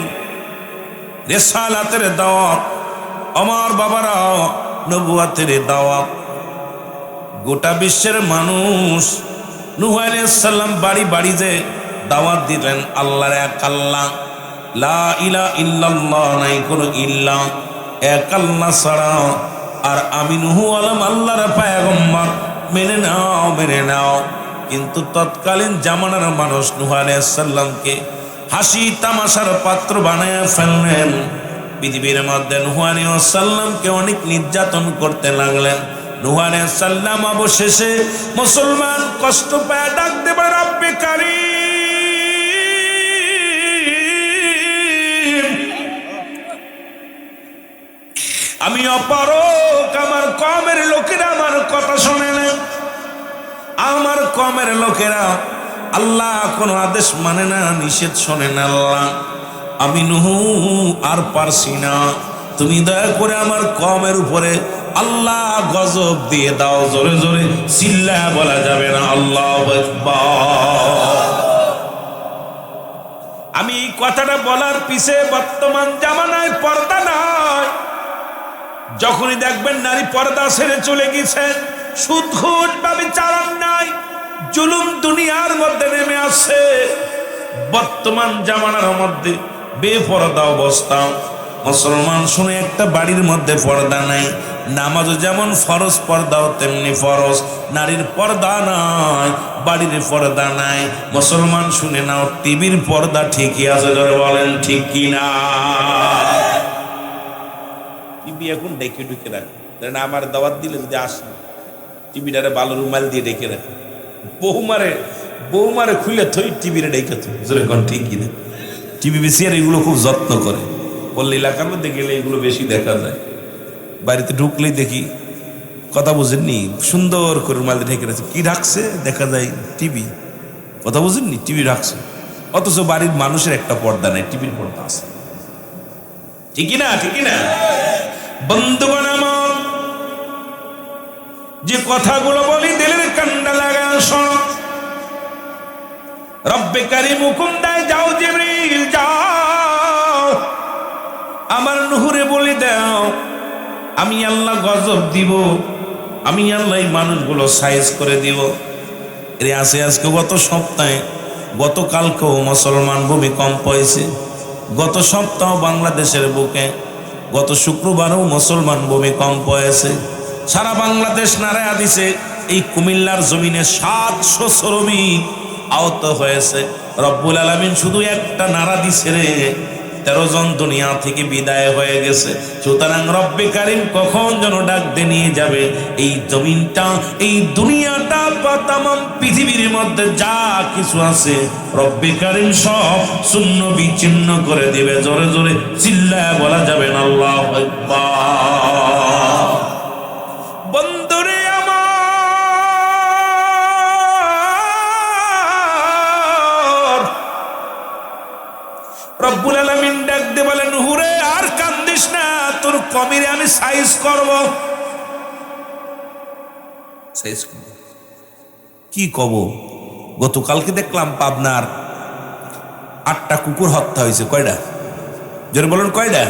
রিসালাতের দাওয়াত, আমার বাবারা নবুয়াতের দাওয়াত, গোটা বিশ্বের মানুষ নূহ আলাইহিস সালাম বাড়ি বাড়ি যে দাওয়াত দিলেন আল্লাহর এক আল্লাহ, লা ইলাহা ইল্লাল্লাহ, নাই কোনো ইল্লাহ, এক আল্লাহ ছাড়া। আর আমি নূহ আল্লাহর পয়গম্বর, মেনে নাও মেনে নাও। কিন্তু তৎকালীন জামানার মানুষ নূহ আলাইহিস সালামকে হাসি তামাশার পাত্র বানায় ফেললেন। পৃথিবীর মধ্যে নূহ আলাইহিস সালামকে অনেক নির্যাতন করতে লাগলেন। নূহ আলাইহিস সালাম অবশেষে মুসলমান কষ্ট পায় ডাক দেবে, রব্বে কারীম, আমি অপারক, আমার কওমের লোকেরা আমার কথা শোনে না, আমার কওমের লোকেরা আল্লাহ কোন আদেশ মানে না, নিষেধ শোনে না। আল্লাহ, আমি নূহ আর পারছি না, তুমি দয়া করে আমার কওমের উপরে আল্লাহ গজব দিয়ে দাও। জোরে জোরে চিল্লায়া বলা যাবে না আল্লাহু আকবার। আমি এই কথাটা বলার পিছে বর্তমান জামানায় পর্দা নাই। যখনই দেখবেন নারী পর্দা ছেড়ে চলে গেছে, সুদ ঘুষ ব্যভিচার নাই জুলুম দুনিয়ার মধ্যে নেমে আসছে। বর্তমান জামানার মধ্যে বেপরদা অবস্থা। মুসলমান শুনে একটা বাড়ির মধ্যে পর্দা নাই, নামাজও যেমন ফরজ পর্দাও তেমনি ফরজ, নারীর পর্দা নাই, বাড়ির পর্দা নাই। মুসলমান শুনে নাও, টিভির পর্দা ঠিকই আছে, ধরে বলেন ঠিক কি না? টিভি এখন ডেকে ঢুকে রাখে, আমার দাওয়াত দিলে যদি আসে টিভিটারে ভালো রুমাল দিয়ে ডেকে রাখে, বৌমারে খুলে থই টিভিরে ডেকে থই, যেরকম ঠিক কি না? টিভি বেশি আর এগুলো খুব যত্ন করে। পল্লী এলাকার মধ্যে গেলে এগুলো বেশি দেখা যায়। বাড়িতে ঢুকলেই দেখি, কথা বুঝেননি, সুন্দর করে রুমাল দিয়ে ঢেকে রাখছে। কি ঢাকছে? দেখা যায় টিভি। কথা বুঝেননি, টিভি ঢাকছে। অথচ বাড়ির মানুষের একটা পর্দা নেই, টিভির পর্দা আছে। ঠিকই না? ঠিকই না? বন্ধুগণ আমার, যে কথাগুলো বলি দিলের কান্ডা লাগা শোনো। রব্বে কারীম হুকুম দেয়, যাও জিবরিল যাও, আমার নূরে বলে দাও, আমি আল্লাহ গজব দিব, আমি আল্লাহ এই মানুষগুলো সাইজ করে দিব। এর আছে আজকে গত সপ্তাহে, গতকালকেও মুসলমান ভূমিকম্প হয়েছে। গত সপ্তাহ বাংলাদেশের বুকে, গত শুক্রবারও মুসলমান ভূমিকম্প হয়েছে। সারা বাংলাদেশ নাড়ায়া দিছে। এই কুমিল্লার জমিনে 700 শ্রমিক আহত হয়েছে। রব্বুল আলামিন শুধু একটা নাড়া দিছে রে, 13 জন দুনিয়া থেকে বিদায় হয়ে গেছে। সুতরাং রব্বে কারীম কখন যেন ডাক দিয়ে নিয়ে যাবে এই জমিনটা, এই দুনিয়াটা বা তামাম পৃথিবীর মধ্যে যা কিছু আছে, রব্বে কারীম সব শূন্য বিচ্ছিন্ন করে দিবে। জোরে জোরে চিল্লায় বলা যাবে না আল্লাহু আকবার। বন্ধুরে আমার, রব্বুল আলামিন ডাক দিয়ে বলেন, হুরে আর কান্দিস না, তোর কমিরে আমি সাইজ করব। সাইজ করব কি কব? গতকালকে দেখলাম পাবনার 8টা কুকুর হত্যা হয়েছে। কয়টা? জোরে বলেন কয়টা?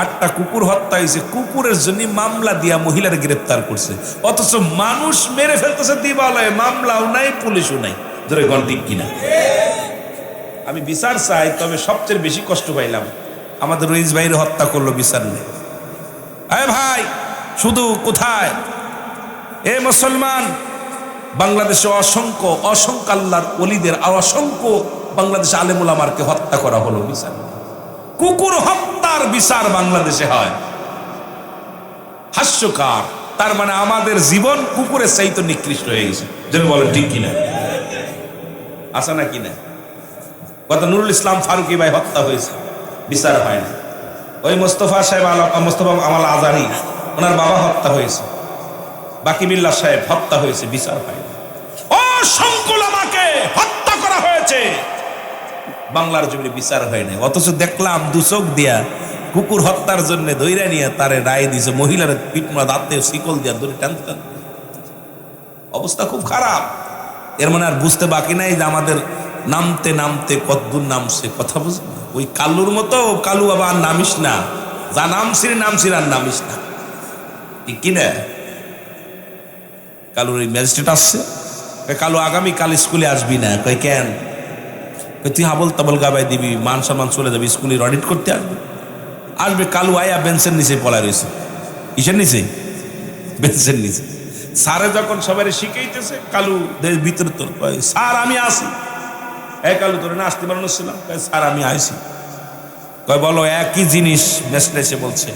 8টা কুকুর হত্যা হয়েছে। কুকুরের জন্য মামলা দিয়া মহিলার গ্রেফতার করছে, অথচ মানুষ মেরে ফেলতেছে দিবালয়ে, মামলাও নাই, পুলিশও নাই। জোরে গণ ঠিক কিনা? আমি বিচার চাই, তবে সবচেয়ে বেশি কষ্ট পাইলাম আমাদের রইস ভাইয়ের হত্যা করলো, বিচার নেই। আরে ভাই, শুধু কোথায়? এ মুসলমান, বাংলাদেশে অসংখ্য আল্লাহর ওলিদের আর অসংখ্য বাংলাদেশে আলেম ওলামারকে হত্যা করা হলো, বিচার নেই। কুকুর হত্যার বিচার বাংলাদেশে হয়, হাস্যকর। তার মানে আমাদের জীবন কুকুরের চাইতে নিকৃষ্ট হয়ে গেছে। যেন বলেন ঠিক কিনা? আসা না কিনা? গত নুরুল ইসলাম ফারুকি ভাই হত্যা হয়েছে, বিচার হয় না। ওই মোস্তফা আমাল আজারি, ওনার বাবা হত্যা হয়েছে। বাকি বিল্লাহ সাহেব হত্যা হয়েছে, বিচার হয় না। অসংখ্য ওলামাকে হত্যা করা হয়েছে, বাংলার জমিনে বিচার হয় না। অথচ দেখলাম দুচোখ দিয়া কুকুর হত্যার জন্য ধৈর্য নিয়ে তারে রায় দিয়েছে। মহিলার পিটমা দাঁতে শিকল দিয়া ধরে টানতে, অবস্থা খুব খারাপ। এর মানে আর বুঝতে বাকি নাই যে আমাদের নামতে নামতে কতদূর নামছে। কথা বুঝ, ওই কালুর মতো কালু বাবা আর নামিস না, যা নামছিস আর নামিস না, ঠিক কিনা? কালুর এই ম্যাজিস্ট্রেট আসছে, কালু আগামী কাল স্কুলে আসবি না। কই কেন? তুই হাবল তাবল গাবাই দিবি, মান সম্মান চলে যাবে, স্কুলে অডিট করতে আসবে। কালু আয়া বেঞ্চের নিচে পলা রয়েছে। কিসের নিচে? বেঞ্চের নিচে। স্যারে যখন সবাই শিখাইতেছে, কালু ভিতরে তোর স্যার আমি আসি। এই কালু তোর না আসতে পারো ছিলাম? স্যার আমি আইসি। কয় বলো একই জিনিস। ম্যাজিস্ট্রেট এসে বলছে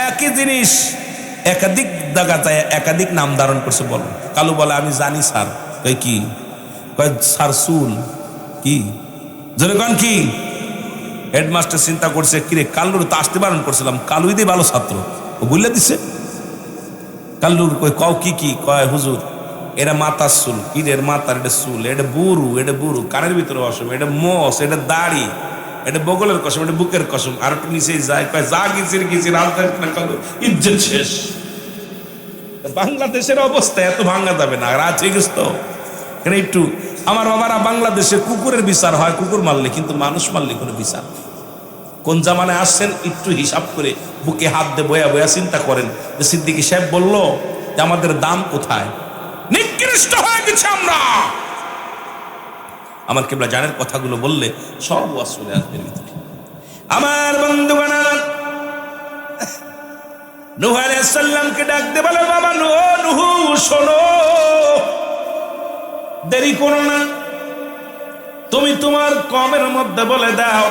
একই জিনিস, একাধিক জায়গায় একাধিক নাম ধারণ করছে, বলো। কালু বলে আমি জানি স্যার। কয় কি? কয় স্যার চুল। কি? জনগণ কি? হেডমাস্টার চিন্তা করছে, কিরে কালুর তো আসতে বারণ করছিলাম, কালুই দিয়ে ভালো ছাত্র, ও বললে দিছে। কাল্লুর কই কও কি কি? কয় হুজুর এটা মাথার চুল। কি রে? মাথার এটা চুল, এটা বুরু, এটা বুরু, কানের ভিতরে অসম, এটা মোষ, এটা দাড়ি, এটা বগলের কসম, এটা বুকের কসম। আর একটু নিচে যায়, কয় যা গিয়েছির ইজ্জত শেষ। বাংলাদেশের অবস্থা এত ভাঙ্গা যাবে না, রাত হয়ে গেছে তো। একটু আমার বাবারা, বাংলাদেশে কুকুরের বিচার হয় কুকুর মারলে, কিন্তু মানুষ মারলে কোনো বিচার। কোন জামানায় আসছেন একটু হিসাব করে বুকে হাত দিয়ে বয়া বয়া চিন্তা করেন যে সিদ্দিকী সাহেব বলল যে আমাদের দাম কোথায়, নিকৃষ্ট হয়ে গেছে আমরা। আমার কিবলা জানের কথাগুলো বললে সব ওয়াজ চলে আসবে ভিতরে। আমার বন্ধুগণ, নূহ আলাইহিস সালামকে ডাকতে বলে, বাবা নূহ শোনো, দেরি করো না, তুমি তোমার কওমের মধ্যে বলে দাও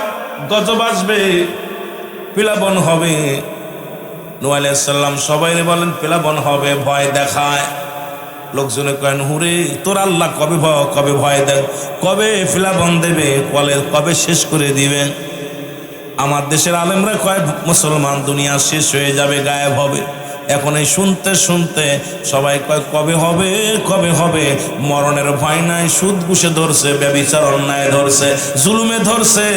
গজব আসবে, প্লাবন হবে। নূহ আলাইহিস সালাম সবাইরে বলেন প্লাবন হবে, ভয় দেখায়। লোকজনে কয় নূহ রে, তোর আল্লাহ কবে ভয় দেন, কবে প্লাবন দেবে, কবে শেষ করে দিবেন? আমার দেশের আলেমরা কয় মুসলমান দুনিয়া শেষ হয়ে যাবে, গায়েব হবে। এখন এই শুনতে শুনতে সবাই কয় কবে হবে। মরণের ভয় নাই, সুদ ঘুষে ধরছে, ব্যভিচার অন্যায় ধরছে, জুলুমে ধরছে।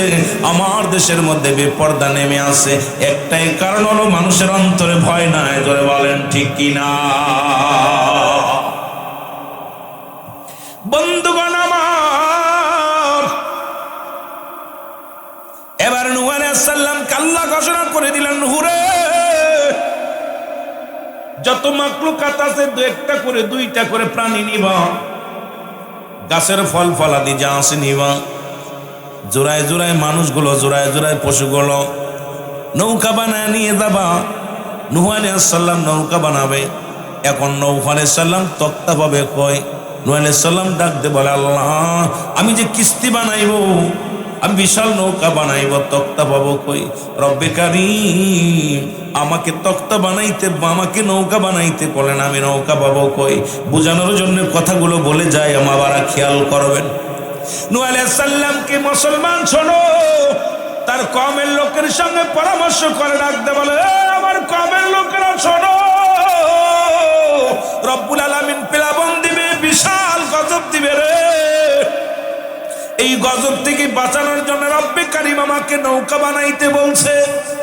আমার দেশের মধ্যে বেপর্দা নেমে আসে, একটাই কারণ হলো মানুষের অন্তরে ভয় নাই। ধরে বলেন ঠিক কিনা? বন্ধুগণ আমার, এবার নূহ আলাইহিস সালাম আল্লাহ ঘোষণা করে দিলেন, নূহ রে, যত মাখলুকাত আছে একটা করে দুইটা করে প্রাণী নিবা, গাছের ফল ফলাদি যা আছে নিবা, জোড়ায় জোড়ায় মানুষগুলো, জোড়ায় জোড়ায় পশুগুলো নৌকা বানায় নিয়ে যাবা। নূহ আলাইহিস সালাম নৌকা বানাবে। এখন নূহ আলাইহিস সালাম তক্তা পাবে কই? নূহ আলাইহিস সালাম ডাকতে বলে, আল্লাহ আমি যে কিস্তি বানাইবো, আমি বিশাল নৌকা বানাইব, তক্তা পাবো কই? রব্বে কারীম আমাকে তক্তা বানাইতে, আমাকে নৌকা বানাইতে বলেন, আমি নৌকা পাবো কই? বোঝানোর জন্য কথাগুলো বলে যায়, আমারা খেয়াল করবেন। নূহ আলাইহিস সালামকে মুসলমান শোনো, তার কওমের লোকের সঙ্গে পরামর্শ করে ডাকতে বলে, আমার কওমের লোকেরা শোনো, রব্বুল আলামিন প্লাবন দিবে, বিশাল গজব দিবে রে। এই গজব থেকে বাঁচানোর জন্য রব্বে কারীম আমাকে নৌকা বানাইতে বলছে,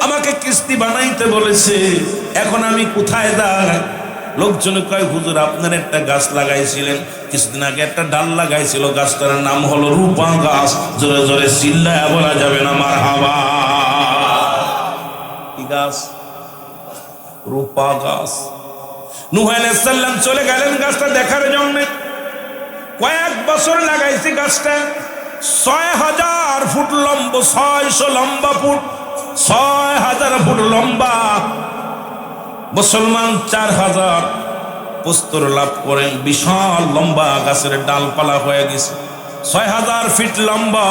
আমাকে কিস্তি বানাইতে বলেছে। এখন আমি কোথায় দাঁড়াই? লোকজন কয়, হুজুর আপনার একটা গাছ লাগাইছিলেন, কিছুদিন আগে একটা ডাল লাগাইছিল, গাছটার নাম হলো রূপা গাছ। জোরে জোরে চিল্লায়া বলা যাবে না মারহাবা? কি গাছ? রূপা গাছ। নূহ আলাইহিস সালাম চলে গেলেন গাছটা দেখার জন্য। কয়েক বছর লাগাইছে গাছটা, ৬,০০০ ফুট লম্বা, ৬০০ লম্বা ফুট, ৬,০০০ ফুট লম্বা। মুসলমান ৪,০০০ প্রস্তর লাভ করেন, বিশাল লম্বা গাছের ডালপালা হয়ে গেছে, ৬,০০০ ফিট লম্বা,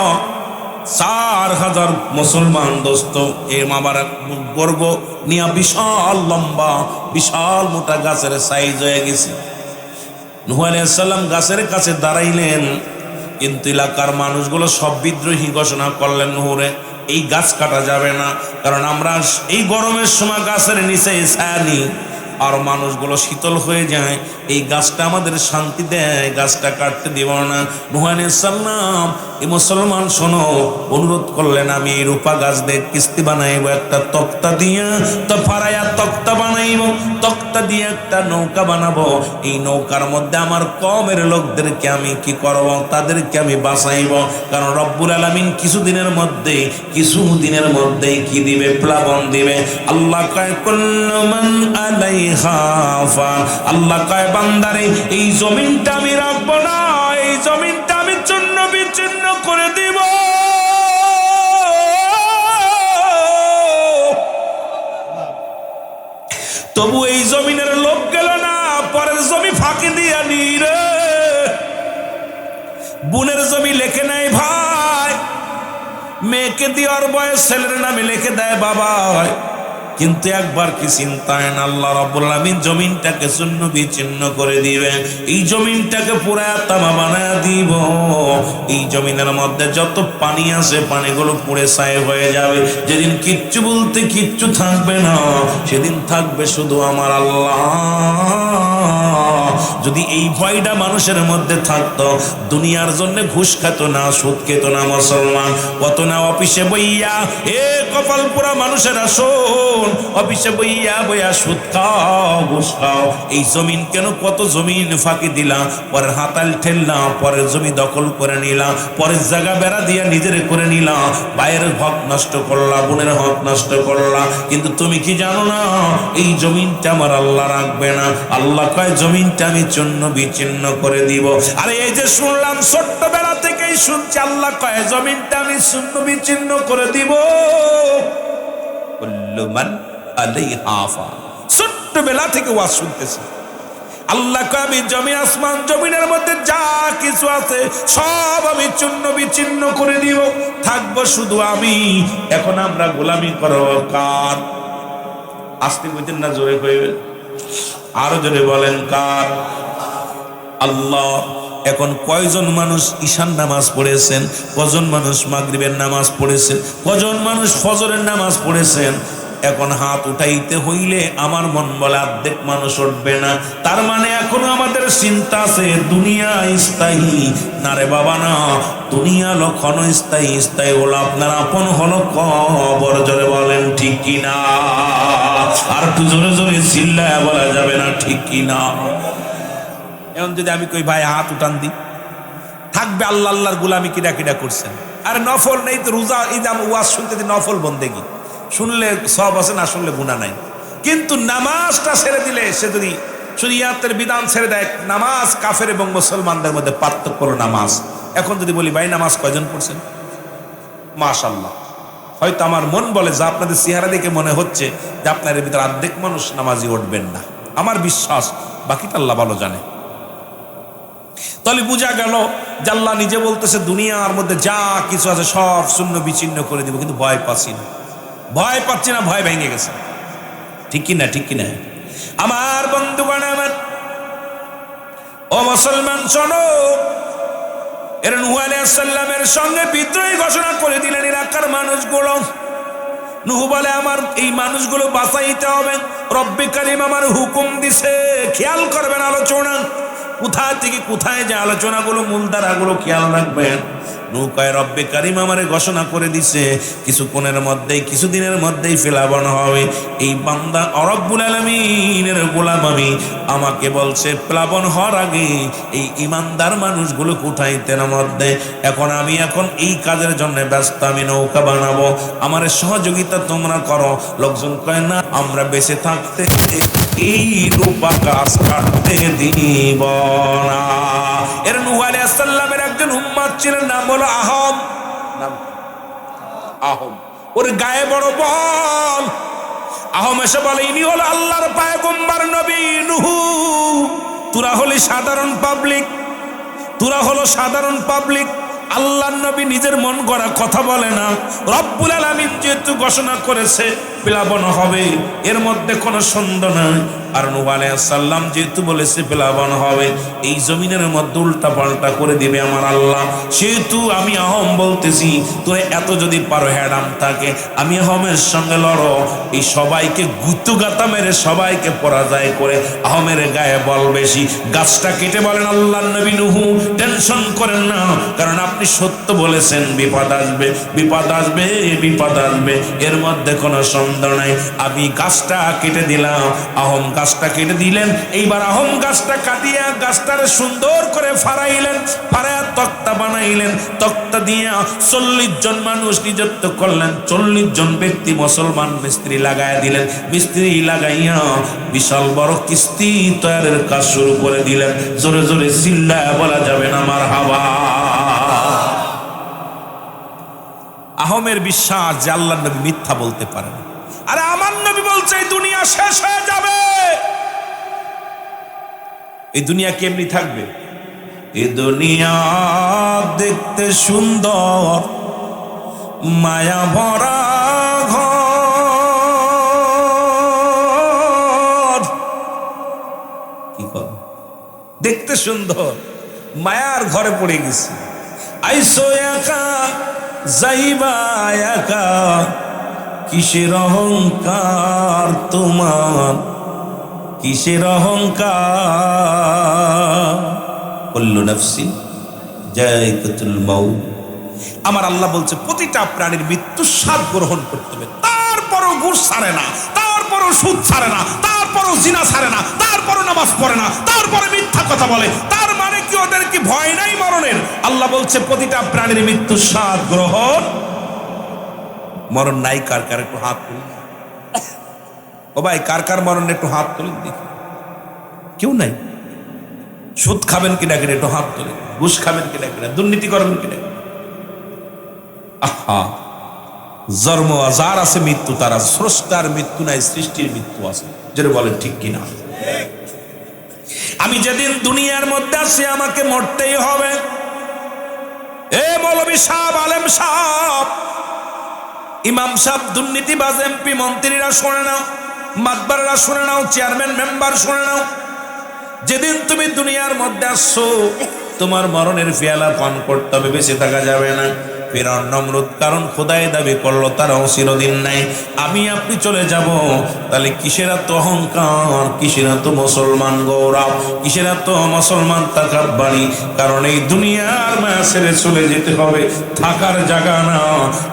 ৪,০০০ মুসলমান দোস্ত এ মামার গর্ব নিয়ে বিশাল লম্বা, বিশাল মোটা গাছের সাইজ হয়ে গেছে। নূহ আলাইহিস সালাম গাছের কাছে দাঁড়াইলেন, কিন্তু এলাকার মানুষগুলো সব বিদ্রোহী ঘোষণা করলেন, নূহ রে, এই গাছ কাটা যাবে না, কারণ আমরা এই গরমের সময় গাছের নিচে ছায়া নিই, আর মানুষগুলো শীতল হয়ে যায়, এই গাছটা আমাদের শান্তি দেয়, গাছটা কাটতে দিব না। নূহ আলাইহিস সালাম এই মুসলমান শোনো, অনুরোধ করলেন, আমি এই রূপা গাছ দিয়ে কিস্তি বানাইব, একটা তক্তা দিয়ে তো ফারাইয়া তক্তা বানাইব, তক্তা দিয়ে একটা নৌকা বানাবো। এই নৌকার মধ্যে আমার কওমের লোকদেরকে আমি কি করব? তাদেরকে আমি বাঁচাইব, কারণ রব্বুল আলামিন কিছুদিনের মধ্যে কি দিবে? প্লাবন দিবে। আল্লাহ কয় কুল্লু মান আলাইহা ফান, আল্লাহ কয় বান্দারে এই জমিনটা আমি রাখবো না, এই জমিনটা আমি চূর্ণ বিচূর্ণ করে দিব। তবু এই জমিনের লোক গেল না, পরের জমি ফাঁকি দিয়া নি রে। বোনের জমি লেখে নাই ভাই, মেয়েকে দেওয়ার বয়স ছেলের নামে লিখে দেয় বাবা, কিন্তু একবার কি চিন্তায় না, আল্লাহ রাব্বুল আলামিন জমিনটাকে চূর্ণ বিচূর্ণ করে দিবেন, এই জমিনটাকে পুরা তামা বানায় দিব। এই জমিনের মধ্যে যত পানি আছে পানিগুলো পুড়ে ছাই হয়ে যাবে। যেদিন কিচ্ছু বলতে কিচ্ছু থাকবে না, সেদিন থাকবে শুধু আমার আল্লাহ। যদি এই ভয়টা মানুষের মধ্যে থাকতো, দুনিয়ার জন্য ঘুষ খেত না, সুদ খেত না মুসলমান, কত না অফিসে বইয়া এ কপাল পোড়া মানুষেরা শোন, শোন, অফিসে বইয়া বইয়া সুদ খাও, ঘুষ খাও। এই জমিন কেন, কত জমিন ফাঁকি দিলা, পরের হাতাল ঠেললা, পরের জমি দখল করে নিলা, পরের জায়গা বেড়া দিয়া নিজের করে নিলা, ভাইয়ের হক নষ্ট করলা, বোনের হক নষ্ট করলা। কিন্তু তুমি কি জানো না, এই জমিনটা আমার আল্লাহ রাখবে না। আল্লাহ কয় জমিনটা আমি চূর্ণ বিচ্ছিন্ন করে দিব। আরে এই যে শুনলাম, ছোট্টবেলা থেকেই শুনছি, আল্লাহ কয় জমিনটা আমি চূর্ণ বিচ্ছিন্ন করে দিব। ছোট্টবেলা থেকে ওয়াজ শুনতেছি, আল্লাহ কয় আমি জমি আসমান জমিনের মধ্যে যা কিছু আছে সব আমি চূর্ণ বিচ্ছিন্ন করে দিব, থাকবো শুধু আমি। এখন আমরা গোলামি করব কার? আসতে বুঝতেন না, জোরে কইবেন, আরো জোরে বলেন কার? আল্লাহ। এখন কয়জন মানুষ ঈশান নামাজ পড়েছেন, কজন মানুষ মাগরিবের নামাজ পড়েছেন, কজন মানুষ ফজরের নামাজ পড়েছেন? এখন হাত উঠাইতে হইলে আমার মন বলে অর্ধেক মানুষ উঠবে না। তার মানে এখনো আমাদের চিন্তা আছে দুনিয়া স্থায়ী না রে বাবা, না। দুনিয়া হলো ক্ষণস্থায়ী, স্থায়ী হলো আপনার আপন হলো কবর। জোরে বলেন ঠিক কিনা? আর একটু জোরে জোরে চিল্লায় বলা যাবে না ঠিক কিনা? এখন যদি আমি কই ভাই হাত উঠান দি, থাকবে আল্লাহ আল্লাহর গোলামি কিরা কিরা করছেন। আর নফল নেই তো, রোজা ঈদ ওয়াজ শুনতে নফল বন্দেগি শুনলে সব আছে, না শুনলে গুনাহ নাই। কিন্তু নামাজটা ছেড়ে দিলে, সে যদি শরীয়তের বিধান ছেড়ে দেয়, নামাজ কাফের এবং মুসলমানদের মধ্যে পার্থক্য হলো নামাজ। এখন যদি বলি ভাই নামাজ কয়জন পড়ছেন, মাশাআল্লাহ, হয়তো আমার মন বলে যে আপনাদের চেহারা দেখে মনে হচ্ছে যে আপনাদের ভিতরে অর্ধেক মানুষ নামাজি উঠবেন না। আমার বিশ্বাস বাকিটা আল্লাহ ভালো জানে। তাহলে বোঝা গেল যে আল্লাহ নিজে বলতেছে দুনিয়ার মধ্যে যা কিছু আছে সব শূন্য বিচ্ছিন্ন করে দিব, কিন্তু ভয় পাচ্ছি না, ভয় পাচ্ছি না, ভয় ভেঙে গেছে। ঠিক কিনা? ঠিক কিনা? আমার বন্ধুগণ, আমার ও মুসলমান শোনো, এর নূহ আলাইহিস সালামের সঙ্গে বিদ্রোহী ঘোষণা করে দিলেন এলাকার মানুষগুলো। নূহ বলে আমার এই মানুষগুলো বাঁচাইতে হবে, রব্বে কারীম আমার হুকুম দিছে। খেয়াল করবেন আলোচনা কোথায় থেকে কোথায়, যে আলোচনাগুলো মূলধারাগুলো খেয়াল রাখবেন। নৌকায় রব্বে কারীম আমারে ঘোষণা করে দিছে কিছুক্ষণের মধ্যেই, কিছুদিনের মধ্যেই ফেলাবন হবে। এই বান্দা রব্বুল আলামিনের গোলাম আমি, আমাকে বলছে প্লাবন হওয়ার আগে এই ইমানদার মানুষগুলো কোথায়তের মধ্যে। এখন আমি এই কাজের জন্য ব্যস্ত, আমি নৌকা বানাবো, আমার সহযোগিতা তোমরা করো। লোকজন কয় না, আমরা বেঁচে থাকতে এই রূপা গাছ কাটতে দিব না। এর নূহ আলাইহিস সালামের একজন উম্মত ছিলেন, নাম হলো আহম। নাম আহম। ওর গায়ে বড় বল। আহম এসে বলে ইনি হলো আল্লাহর পয়গম্বর নবী নূহ। তোরা হলি সাধারণ পাবলিক, তোরা হলো সাধারণ পাবলিক। আল্লাহর নবী নিজের মন গড়া কথা বলে না। রব্বুল আলামিন যেহেতু ঘোষণা করেছে প্লাবন হবে, এর মধ্যে কোনো সন্দেহ নাই। আর নূহ আলাইহিস সালাম যেহেতু বলেছে প্লাবন হবে, এই জমিনের মধ্যে উল্টা পাল্টা করে দিবে আমার আল্লাহ। সেহেতু আমি আহম বলতেছি, তোরা এত যদি পারো হ্যাডাম থাকে, আমি আহমের সঙ্গে লড়ো। এই সবাইকে গুতুগাতা মেরে সবাইকে পরাজয় করে আহমের গায়ে বল বেশি। গাছটা কেটে বলেন আল্লাহর নবী নূহ টেনশন করেন না, কারণ আপনি সত্য বলেছেন, বিপদ আসবে, বিপদ আসবে, বিপদ আসবে, এর মধ্যে কোনো সন্দেহ নাই। আমি গাছটা কেটে দিলাম। আহম গাছটা কেটে দিলেন। এইবার আহম গাছটা কাটিয়া গাছটারে সুন্দর করে ফাড়াইলেন, ফাড়াইয়া তক্তা বানাইলেন। তক্তা দিয়া 40 জন মানুষ নিযুক্ত করলেন। 40 জন ব্যক্তি মুসলমান মিস্ত্রি লাগাইয়া দিলেন। মিস্ত্রি লাগাইয়া বিশাল বড় কিস্তি তৈরির কাজ শুরু করে দিলেন। জোরে জোরে চিল্লায়া বলা যাবে না মারহাবা। আহমের বিশ্বাস যে আল্লাহর নবী মিথ্যা বলতে পারেন। আরে আমার নবী বলছে এই দুনিয়া শেষ হয়ে যাবে। এই দুনিয়া কেমনি থাকবে? এই দুনিয়া দেখতে সুন্দর, মায়া ভরা ঘর। কি কর? দেখতে সুন্দর, মায়ার ঘরে পড়ে গেছে। আইসো একা যাইবা একা, কিসের অহংকার তোমার, কিসের অহংকার। কুল্লু নাফসিন যায়কাতুল মাউত। আমার আল্লাহ বলছে প্রতিটা প্রাণীর মৃত্যুর স্বাদ গ্রহণ করতে হবে, তারপরও ঘুষ ছাড়ে না, তারপরও সুদ ছাড়ে না, তারপরও জিনা ছাড়ে না, তারপরও নামাজ পড়ে না, তারপরে মিথ্যা কথা বলে, তার মানে কি ওদের কি ভয় নাই মরণের? আল্লাহ বলছে প্রতিটা প্রাণীর মৃত্যুর স্বাদ গ্রহণ। মরণ নাই কার কার একটু হাত তুলি। ও ভাই, কার কার মরণ একটু হাত তুলি দেখি। কেউ নাই। সুদ খাবেন কিনা কিনা একটু হাত তুলে, ঘুষ খাবেন কিনা কিনা, দুর্নীতি করবেন কিনা। আহা, জন্ম যার আছে মৃত্যু তার আছে, স্রষ্টার মৃত্যু নাই, সৃষ্টির মৃত্যু আছে। যেটা বলেন ঠিক কিনা? আমি যেদিন দুনিয়ার মধ্যে আছি আমাকে মরতেই হবে। এ মৌলবী সাহেব, আলেম সাহেব, ইমাম সাহেব, দুর্নীতিবাজ এমপি মন্ত্রীরা শুনে নাও, মাতবাররা শুনে নাও, চেয়ারম্যান মেম্বার শুনে নাও, যেদিন তুমি দুনিয়ার মধ্যে আসছো তোমার মরণের পেয়ালা পান করতে হবে, বেঁচে থাকা যাবে না। ফিরআউন নমরুদ কারণ খোদাই দাবি করলো, তারাও চিরদিন নাই, আমি আপনি চলে যাব। তাহলে কিসের এত অহংকার, কিসের এত মুসলমান গৌরব, কিসের এত মুসলমান তাকাব্বুরি? কারণ এই দুনিয়ার মায়া ছেড়ে চলে যেতে হবে, থাকার জায়গা না।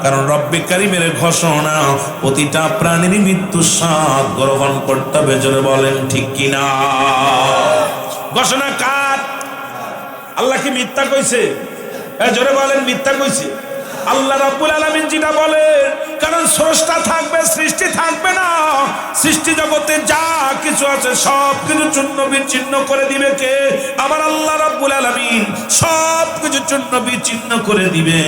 কারণ রব্বে কারীমের ঘোষণা, প্রতিটা প্রাণীর মৃত্যুর স্বাদ গ্রহণ করতে হবে। জোরে বলেন ঠিক কিনা? ঘোষণা কার? আল্লাহ কি মিথ্যা কইছে? জোরে বলেন মিথ্যা কইছে? আল্লাহ রাব্বুল আলামিন যেটা বলেন, কারণ স্রষ্টা থাকবে, সৃষ্টি থাকবে না। সৃষ্টি জগতে যা কিছু আছে সব কিছু চূর্ণ বিচ্ছিন্ন করে দিবে কে? আমার আল্লাহ রাব্বুল আলামিন সব কিছু চূর্ণ বিচ্ছিন্ন করে দিবে।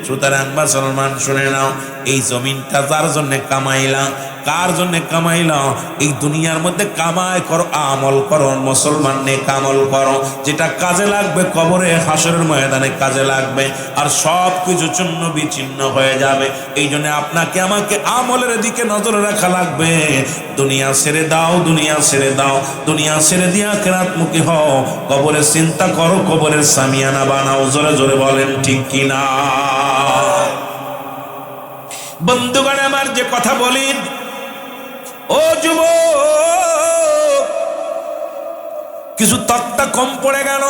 সুতরাং মুসলমান শুনে নাও, এই জমিনটা যার জন্য কামাইলা, কার জন্য কামাইলা? এই দুনিয়ার মধ্যে কামাই করো, আমল করো, মুসলমান নেক আমল করো, যেটা কাজে লাগবে কবরে হাসরের ময়দানে কাজে লাগবে, আর সব কিছু চূর্ণ বিচ্ছিন্ন হয়ে যাবে। এই জন্য আপনাকে আমাকে আমলের দিকে নজর রাখা লাগবে। দুনিয়া ছেড়ে দাও, দুনিয়া ছেড়ে দাও, দুনিয়া ছেড়ে দিয়ে আখিরাত মুখী হও। কবরের চিন্তা করো, কবরের সামিয়ানা বানাও। জোরে জোরে বলেন ঠিক কিনা? বন্ধুগণ আমার, যে কথা বলি, ও যুবক, কিছু তক্তা কম পড়ে গেল।